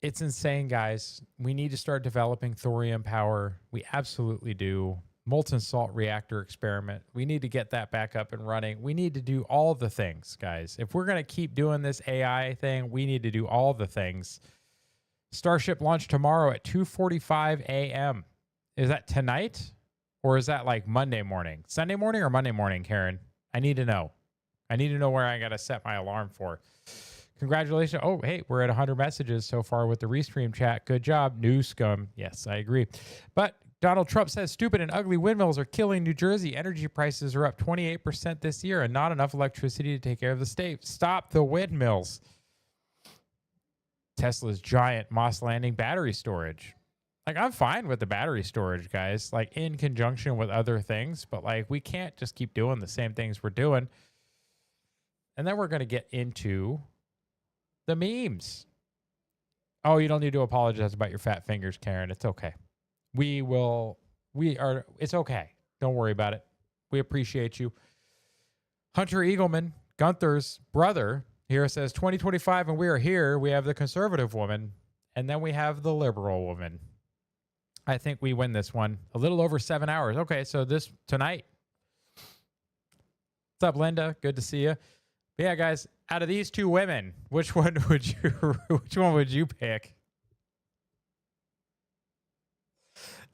It's insane, guys. We need to start developing thorium power. We absolutely do. Molten salt reactor experiment. We need to get that back up and running. We need to do all the things, guys. If we're going to keep doing this AI thing, we need to do all the things. Starship launch tomorrow at 2:45 a.m. Is that tonight? Or is that like Monday morning? Sunday morning or Monday morning, Karen? I need to know. I need to know where I got to set my alarm for. Congratulations. Oh, hey, we're at 100 messages so far with the Restream chat. Good job, new scum. Yes, I agree. But Donald Trump says stupid and ugly windmills are killing New Jersey. Energy prices are up 28% this year and not enough electricity to take care of the state. Stop the windmills. Tesla's giant Moss Landing battery storage. Like, I'm fine with the battery storage, guys, like in conjunction with other things, but like we can't just keep doing the same things we're doing. And then we're going to get into the memes. Oh, you don't need to apologize about your fat fingers, Karen. It's okay. It's okay. Don't worry about it. We appreciate you. Hunter Eagleman, Gunther's brother, here says 2025 and we are here. We have the conservative woman and then we have the liberal woman. I think we win this one. A little over 7 hours. Okay, so this tonight. What's up, Linda? Good to see you. But yeah, guys, out of these two women, which one would you pick?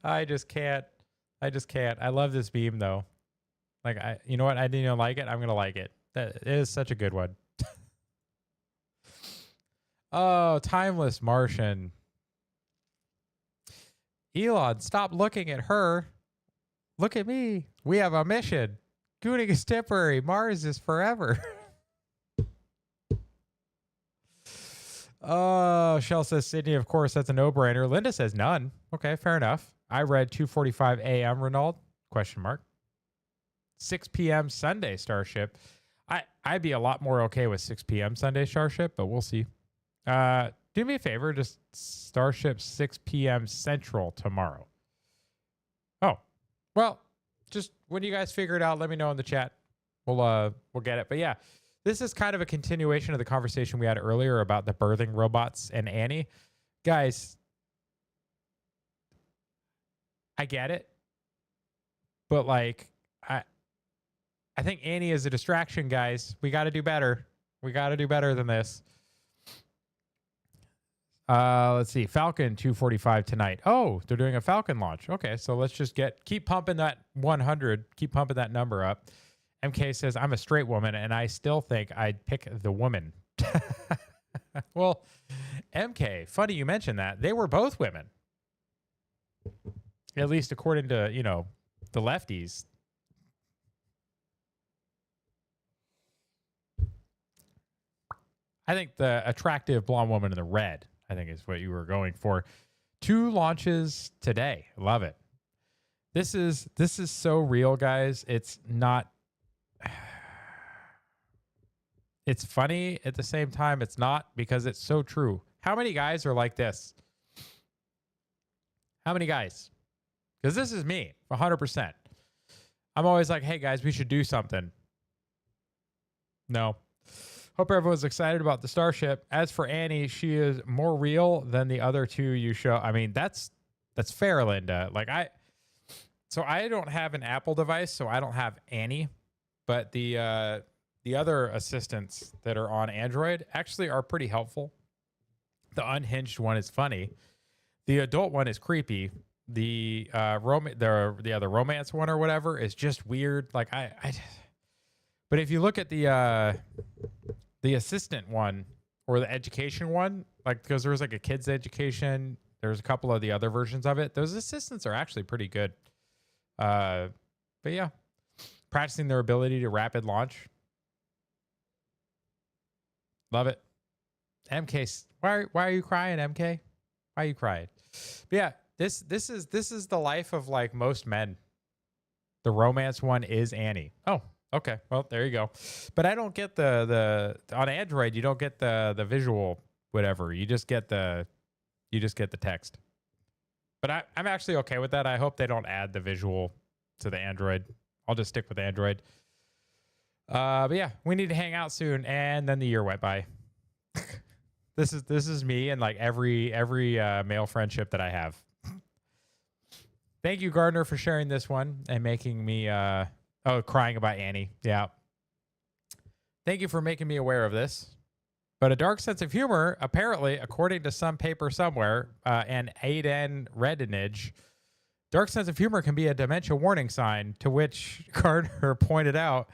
I just can't. I love this meme though. Like, you know what? I didn't even like it. I'm gonna like it. That it is such a good one. Oh, timeless Martian. Elon, stop looking at her. Look at me. We have a mission. Gooning is temporary. Mars is forever. Oh, Shell says Sydney, of course, that's a no-brainer. Linda says none. Okay, fair enough. I read 2:45 a.m. Renault? Question mark. 6 p.m. Sunday Starship. I'd be a lot more okay with 6 p.m. Sunday Starship, but we'll see. Do me a favor, just Starship 6 p.m. Central tomorrow. Oh, well, just when you guys figure it out, let me know in the chat. We'll get it. But yeah, this is kind of a continuation of the conversation we had earlier about the birthing robots and Annie. Guys, I get it. But like, I think Annie is a distraction, guys. We got to do better. We got to do better than this. Let's see. Falcon 2:45 tonight. Oh, they're doing a Falcon launch. Okay, so let's just keep pumping that 100. Keep pumping that number up. MK says, I'm a straight woman, and I still think I'd pick the woman. Well, MK, funny you mentioned that. They were both women. At least according to, the lefties. I think the attractive blonde woman in the red, I think is what you were going for. 2 launches today. Love it. This is so real, guys. It's not. It's funny at the same time. It's not, because it's so true. How many guys are like this? How many guys? Because this is me, 100%. I'm always like, hey, guys, we should do something. No. Hope everyone's excited about the Starship. As for Annie, she is more real than the other 2 you show. I mean, that's fair, Linda. Like I don't have an Apple device, so I don't have Annie, but the other assistants that are on Android actually are pretty helpful. The unhinged one is funny. The adult one is creepy. The other romance one or whatever is just weird. Like but if you look at the assistant one or the education one, like, because there was like a kids education, there's a couple of the other versions of it. Those assistants are actually pretty good. But yeah, practicing their ability to rapid launch. Love it. MK, why are you crying, MK? Why are you crying? But yeah, this is the life of like most men. The romance one is Annie. Oh, okay. Well, there you go. But I don't get the on Android, you don't get the visual whatever. You just get the text. But I'm actually okay with that. I hope they don't add the visual to the Android. I'll just stick with Android. But yeah, we need to hang out soon. And then the year went by. This is me and like every male friendship that I have. Thank you, Gardner, for sharing this one and making me crying about Annie. Yeah. Thank you for making me aware of this. But a dark sense of humor, apparently, according to some paper somewhere, and Aiden Redinage, dark sense of humor can be a dementia warning sign, to which Gardner pointed out,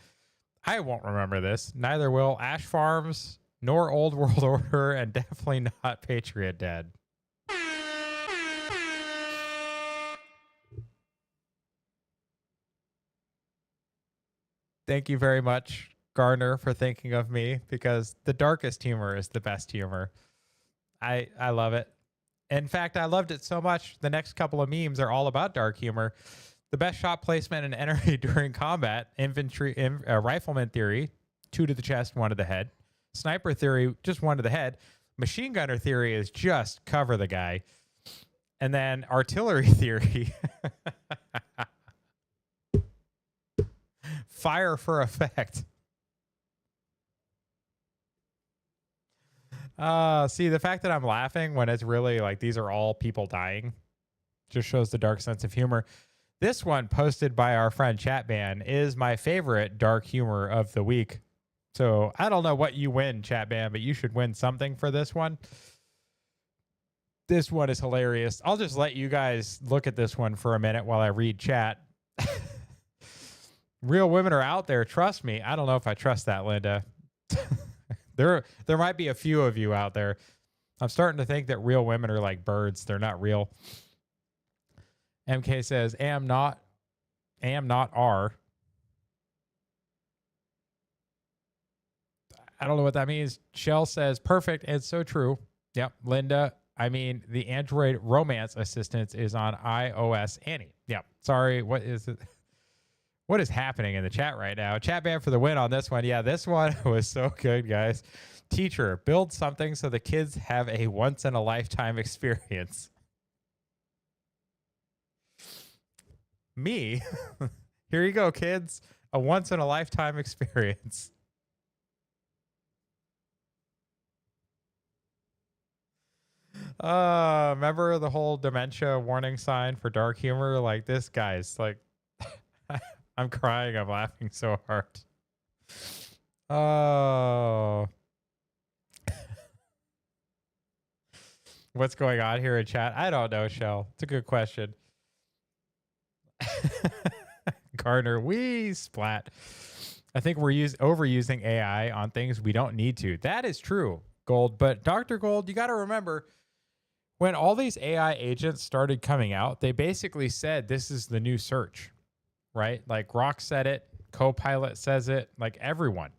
I won't remember this. Neither will Ash Farms, nor Old World Order, and definitely not Patriot Dad. Thank you very much, Gardner, for thinking of me, because the darkest humor is the best humor. I love it. In fact, I loved it so much, the next couple of memes are all about dark humor. The best shot placement and enemy during combat, rifleman theory, 2 to the chest, 1 to the head. Sniper theory, just 1 to the head. Machine gunner theory is just cover the guy. And then artillery theory, fire for effect. See, the fact that I'm laughing when it's really like these are all people dying just shows the dark sense of humor. This one, posted by our friend Chatban, is my favorite dark humor of the week. So I don't know what you win, Chatban, but you should win something for this one. This one is hilarious. I'll just let you guys look at this one for a minute while I read chat. Real women are out there. Trust me. I don't know if I trust that, Linda. There might be a few of you out there. I'm starting to think that real women are like birds. They're not real. MK says, am not R. I don't know what that means. Shell says, perfect. It's so true. Yep. Linda, I mean, the Android romance assistant is on iOS Annie. Yep. Sorry. What is it? What is happening in the chat right now? Chat ban for the win on this one. Yeah, this one was so good, guys. Teacher, build something so the kids have a once-in-a-lifetime experience. Me? Here you go, kids. A once-in-a-lifetime experience. Remember the whole dementia warning sign for dark humor? Like, this guy's like... I'm crying. I'm laughing so hard. Oh. What's going on here in chat? I don't know, Shell. It's a good question. Gardner, we splat. I think we're overusing AI on things we don't need to. That is true, Gold. But Dr. Gold, you got to remember, when all these AI agents started coming out, they basically said this is the new search, right? Like Grok said it, Copilot says it, like everyone.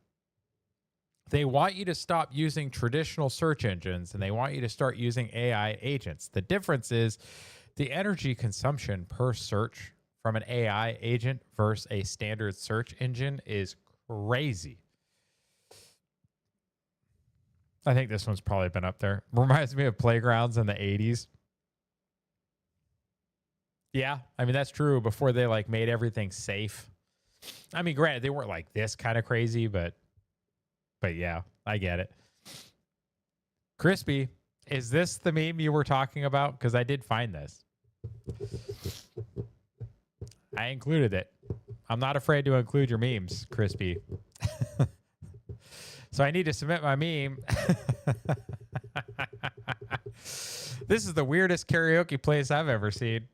They want you to stop using traditional search engines and they want you to start using AI agents. The difference is the energy consumption per search from an AI agent versus a standard search engine is crazy. I think this one's probably been up there. Reminds me of Playgrounds in the 80s. Yeah, I mean, that's true. Before they like made everything safe. I mean, granted, they weren't like this kind of crazy, but yeah, I get it. Crispy, is this the meme you were talking about? Because I did find this. I included it. I'm not afraid to include your memes, Crispy. So I need to submit my meme. This is the weirdest karaoke place I've ever seen.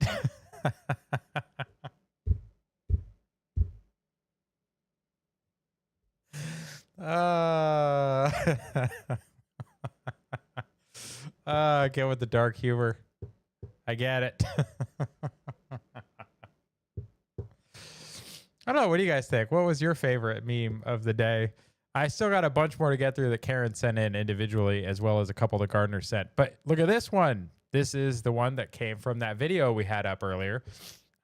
Get with the dark humor. I get it. I don't know. What do you guys think? What was your favorite meme of the day? I still got a bunch more to get through that Karen sent in individually, as well as a couple that Gardner sent. But look at this one. This is the one that came from that video we had up earlier.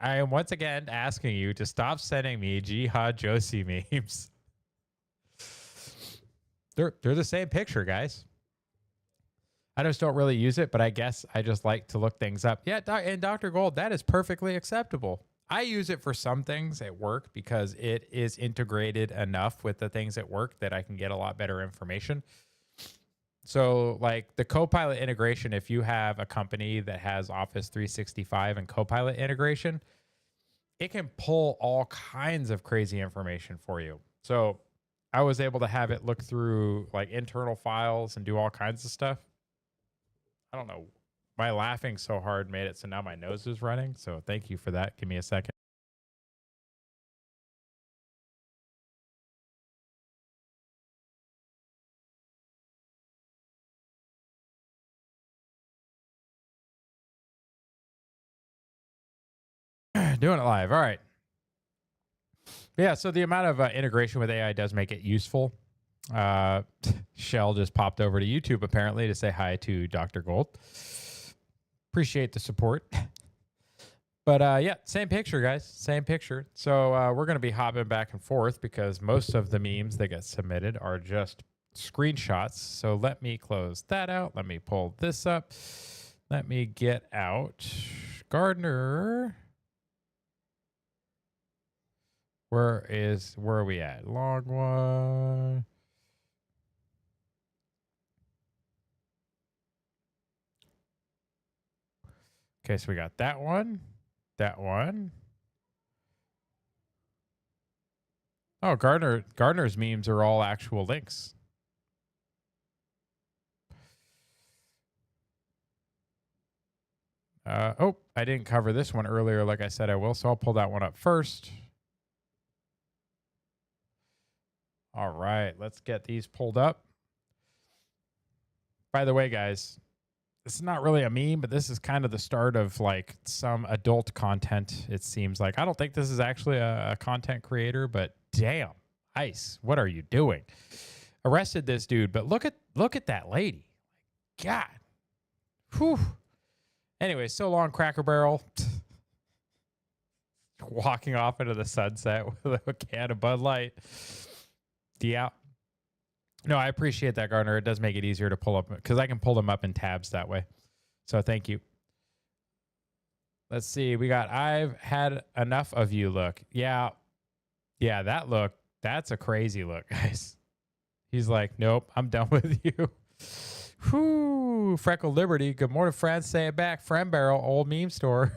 I am once again asking you to stop sending me Jihad Josie memes. They're the same picture, guys. I just don't really use it, but I guess I just like to look things up. Yeah, and Dr. Gold, that is perfectly acceptable. I use it for some things at work because it is integrated enough with the things at work that I can get a lot better information. So like the Copilot integration, if you have a company that has Office 365 and Copilot integration, it can pull all kinds of crazy information for you. So I was able to have it look through like internal files and do all kinds of stuff. I don't know. My laughing so hard made it so now my nose is running. So thank you for that. Give me a second. Doing it live. All right. Yeah, so the amount of integration with AI does make it useful. Shell just popped over to YouTube apparently to say hi to Dr. Gold. Appreciate the support. But yeah, same picture, guys. Same picture. So we're going to be hopping back and forth because most of the memes that get submitted are just screenshots. So let me close that out. Let me pull this up. Let me get out Gardner. Where are we at? Log one. Okay, so we got that one. That one. Oh, Gardner's memes are all actual links. Oh, I didn't cover this one earlier like I said I will, so I'll pull that one up first. All right, let's get these pulled up. By the way, guys, It's not really a meme, but this is kind of the start of like some adult content. It seems like I don't think this is actually a content creator, but damn, ICE, what are you doing? Arrested this dude, but look at that lady. God, whew. Anyway, so long, Cracker Barrel. Walking off into the sunset with a can of Bud Light. Yeah. No, I appreciate that, Gardner. It does make it easier to pull up because I can pull them up in tabs that way. So thank you. Let's see. We got I've had enough of you look. Yeah. Yeah, that look. That's a crazy look, guys. He's like, nope, I'm done with you. Whoo, Freckle Liberty. Good morning, friends. Say it back. Friend Barrel, old meme store.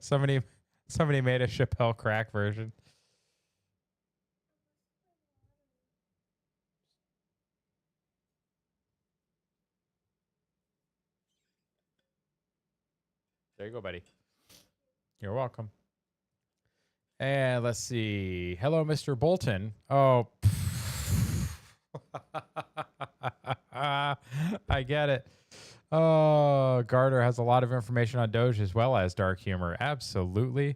Somebody made a Chappelle crack version. There you go, buddy. You're welcome. And let's see. Hello, Mr. Bolton. Oh, I get it. Oh, Gardner has a lot of information on Doge as well as dark humor. Absolutely.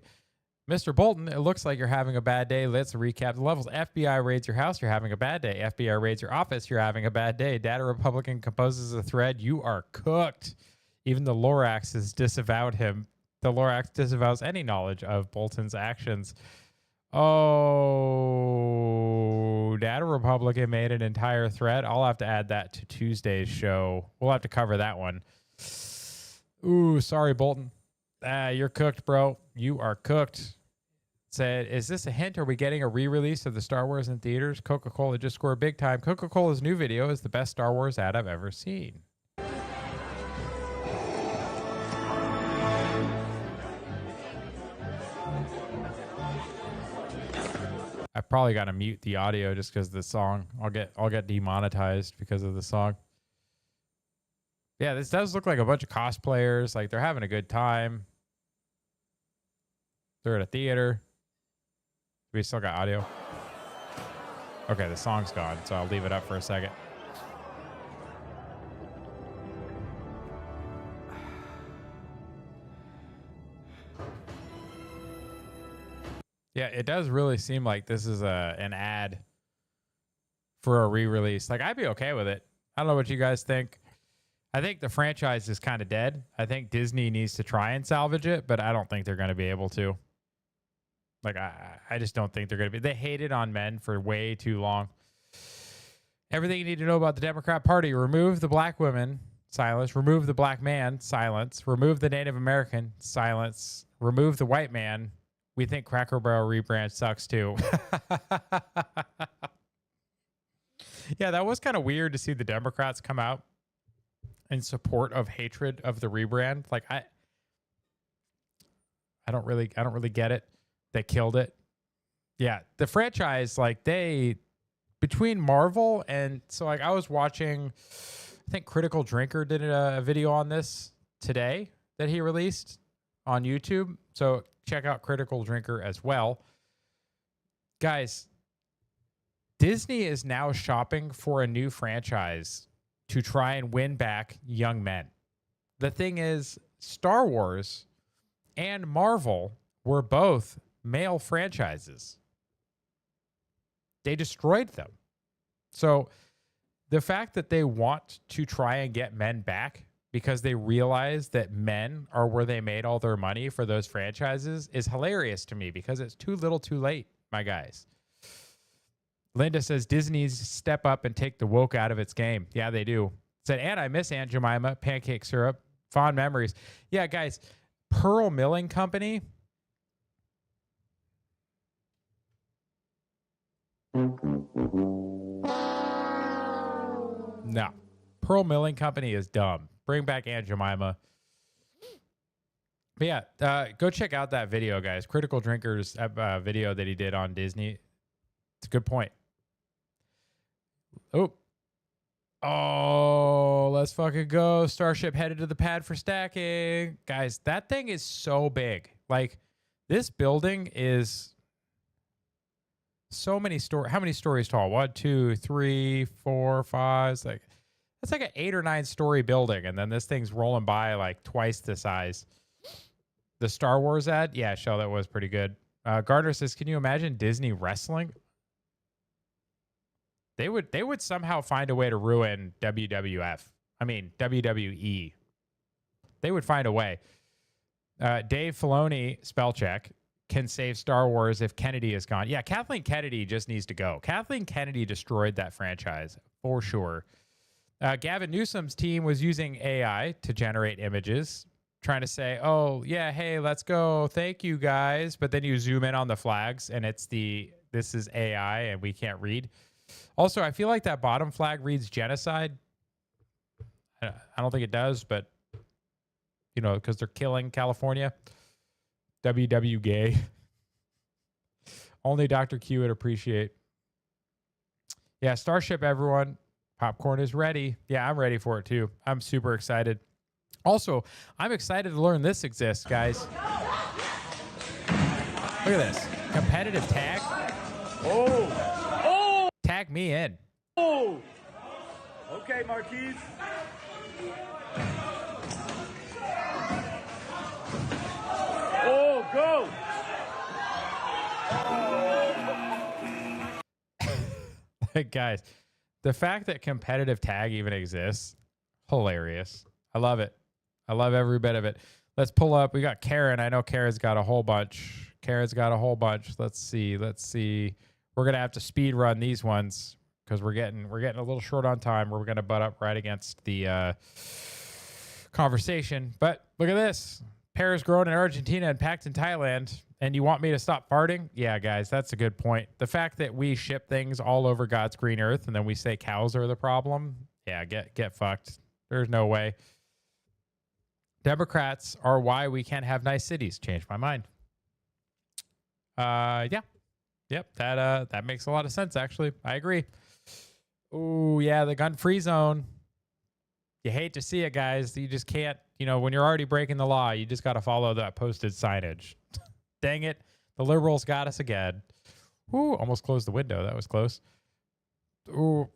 Mr. Bolton, it looks like you're having a bad day. Let's recap the levels. FBI raids your house. You're having a bad day. FBI raids your office. You're having a bad day. Data Republican composes a thread. You are cooked. Even the Lorax has disavowed him. The Lorax disavows any knowledge of Bolton's actions. Oh, Data Republican made an entire thread. I'll have to add that to Tuesday's show. We'll have to cover that one. Ooh, sorry, Bolton. You're cooked, bro. You are cooked. Said, is this a hint? Are we getting a re-release of the Star Wars in theaters? Coca-Cola just scored big time. Coca-Cola's new video is the best Star Wars ad I've ever seen. I probably got to mute the audio just because of the song. I'll get demonetized because of the song. Yeah, this does look like a bunch of cosplayers. Like they're having a good time. They're at a theater. We still got audio. Okay, the song's gone, so I'll leave it up for a second. Yeah, it does really seem like this is an ad for a re-release. Like, I'd be okay with it. I don't know what you guys think. I think the franchise is kind of dead. I think Disney needs to try and salvage it, but I don't think they're going to be able to. Like, I just don't think they're going to be. They hated on men for way too long. Everything you need to know about the Democrat Party. Remove the black women. Silence. Remove the black man. Silence. Remove the Native American. Silence. Remove the white man. We think Cracker Barrel rebrand sucks too. Yeah, that was kind of weird to see the Democrats come out in support of hatred of the rebrand. Like I don't really get it. They killed it. Yeah, the franchise, like between Marvel and so like I was watching, I think Critical Drinker did a video on this today that he released on YouTube. So check out Critical Drinker as well. Guys, Disney is now shopping for a new franchise to try and win back young men. The thing is, Star Wars and Marvel were both male franchises. They destroyed them. So the fact that they want to try and get men back because they realize that men are where they made all their money for those franchises is hilarious to me because it's too little too late, my guys. Linda says Disney's step up and take the woke out of its game. Yeah, they do. Said, and I miss Aunt Jemima, pancake syrup, fond memories. Yeah, guys, Pearl Milling Company. No. Pearl Milling Company is dumb. Bring back Aunt Jemima. But yeah, go check out that video, guys. Critical Drinker's video that he did on Disney. It's a good point. Oh, let's fucking go. Starship headed to the pad for stacking. Guys, that thing is so big. Like, this building is so many stories. How many stories tall? 1, 2, 3, 4, 5. It's like, That's like an 8 or 9 story building, and then this thing's rolling by like twice the size. The Star Wars ad, yeah, show that was pretty good. Gardner says, "Can you imagine Disney wrestling? They would somehow find a way to ruin WWF. I mean WWE. They would find a way." Dave Filoni, spell check, can save Star Wars if Kennedy is gone. Yeah, Kathleen Kennedy just needs to go. Kathleen Kennedy destroyed that franchise for sure. Gavin Newsom's team was using AI to generate images, trying to say, "Oh yeah, hey, let's go, thank you guys." But then you zoom in on the flags, and this is AI, and we can't read. Also, I feel like that bottom flag reads genocide. I don't think it does, but because they're killing California. WW gay. Only Dr. Q would appreciate. Yeah, Starship, everyone. Popcorn is ready. Yeah, I'm ready for it too. I'm super excited. Also, I'm excited to learn this exists, guys. Look at this. Competitive tag.
Oh!
Tag me in.
Oh! Okay, Marquise. Oh, go!
Like, guys, the fact that competitive tag even exists, hilarious. I love it. I love every bit of it. Let's pull up. We got Karen. I know Karen's got a whole bunch. Let's see. We're going to have to speed run these ones because we're getting a little short on time. We're going to butt up right against the conversation. But look at this. Pears grown in Argentina and packed in Thailand. And you want me to stop farting? Yeah, guys, that's a good point. The fact that we ship things all over God's green earth and then we say cows are the problem. Yeah, get fucked. There's no way. Democrats are why we can't have nice cities. Changed my mind. Yeah. Yep, that makes a lot of sense, actually. I agree. Oh, yeah, the gun-free zone. You hate to see it, guys. You just can't, when you're already breaking the law, you just got to follow that posted signage. Dang it. The liberals got us again. Ooh, almost closed the window. That was close. Ooh,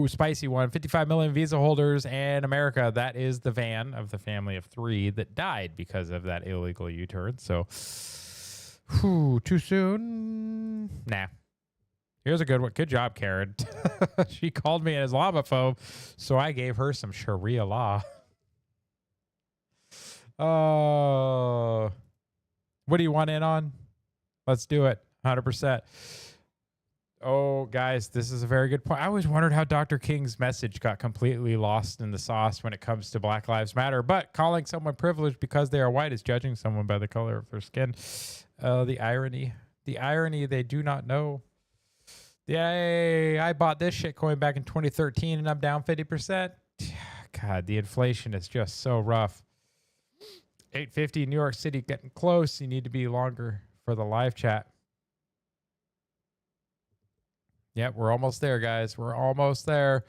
spicy one. 55 million visa holders in America. That is the van of the family of 3 that died because of that illegal U-turn. So, too soon? Nah. Here's a good one. Good job, Karen. She called me an Islamophobe, so I gave her some Sharia law. What do you want in on? Let's do it. 100%. Oh, guys, this is a very good point. I always wondered how Dr. King's message got completely lost in the sauce when it comes to Black Lives Matter. But calling someone privileged because they are white is judging someone by the color of their skin. The irony. The irony they do not know. Yay, I bought this shit coin back in 2013 and I'm down 50%. God, the inflation is just so rough. 8:50 New York City getting close. You need to be longer for the live chat. Yep, we're almost there, guys. We're almost there.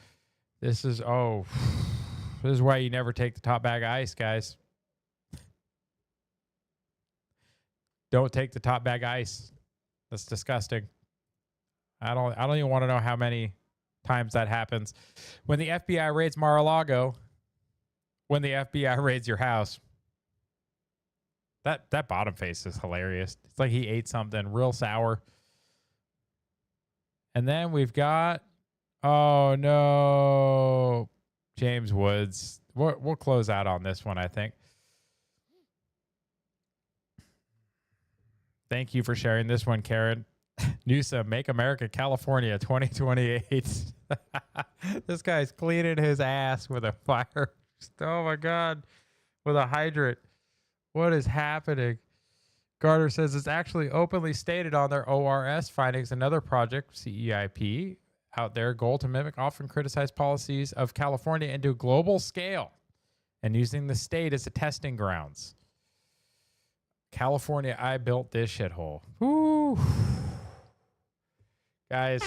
This is why you never take the top bag of ice, guys. Don't take the top bag of ice. That's disgusting. I don't even want to know how many times that happens. When the FBI raids Mar-a-Lago, when the FBI raids your house, that bottom face is hilarious. It's like he ate something real sour. And then we've got, oh no, James Woods. We'll close out on this one, I think. Thank you for sharing this one, Karen. Newsom, make America California 2028. This guy's cleaning his ass with a fire. Oh my God. With a hydrant. What is happening? Gardner says it's actually openly stated on their ORS findings. Another project, CEIP, out there, goal to mimic often criticized policies of California into a global scale and using the state as a testing grounds. California, I built this shithole. Woo. Guys,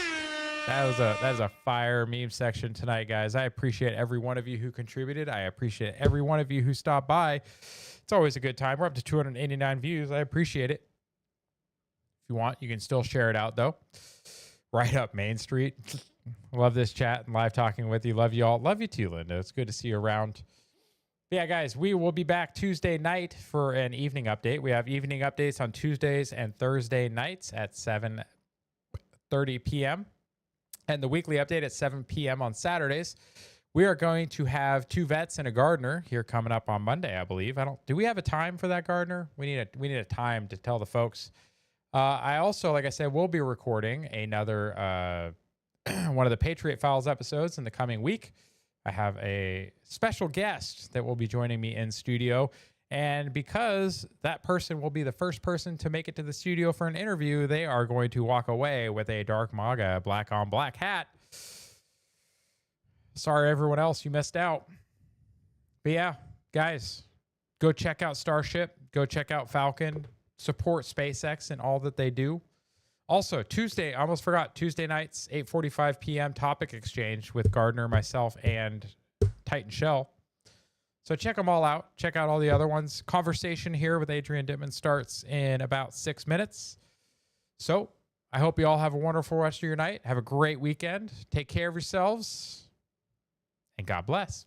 that is a fire meme section tonight, guys. I appreciate every one of you who contributed. I appreciate every one of you who stopped by. It's always a good time. We're up to 289 views. I appreciate it. If you want, you can still share it out, though. Right up Main Street. Love this chat and live talking with you. Love you all. Love you too, Linda. It's good to see you around. Yeah, guys, we will be back Tuesday night for an evening update. We have evening updates on Tuesdays and Thursday nights at 7:30 p.m. and the weekly update at 7 p.m. on Saturdays. We are going to have 2 vets and a gardener here coming up on Monday, I believe. Do we have a time for that gardener? We need a time to tell the folks. I also, like I said, will be recording another one of the Patriot Files episodes in the coming week. I have a special guest that will be joining me in studio. And because that person will be the first person to make it to the studio for an interview, they are going to walk away with a Dark MAGA black on black hat. Sorry, everyone else, you missed out. But yeah, guys, go check out Starship. Go check out Falcon. Support SpaceX and all that they do. Also, Tuesday, I almost forgot, Tuesday nights, 8:45 p.m. topic exchange with Gardner, myself, and Titan Shell. So check them all out. Check out all the other ones. Conversation here with Adrian Dittman starts in about 6 minutes. So I hope you all have a wonderful rest of your night. Have a great weekend. Take care of yourselves. And God bless.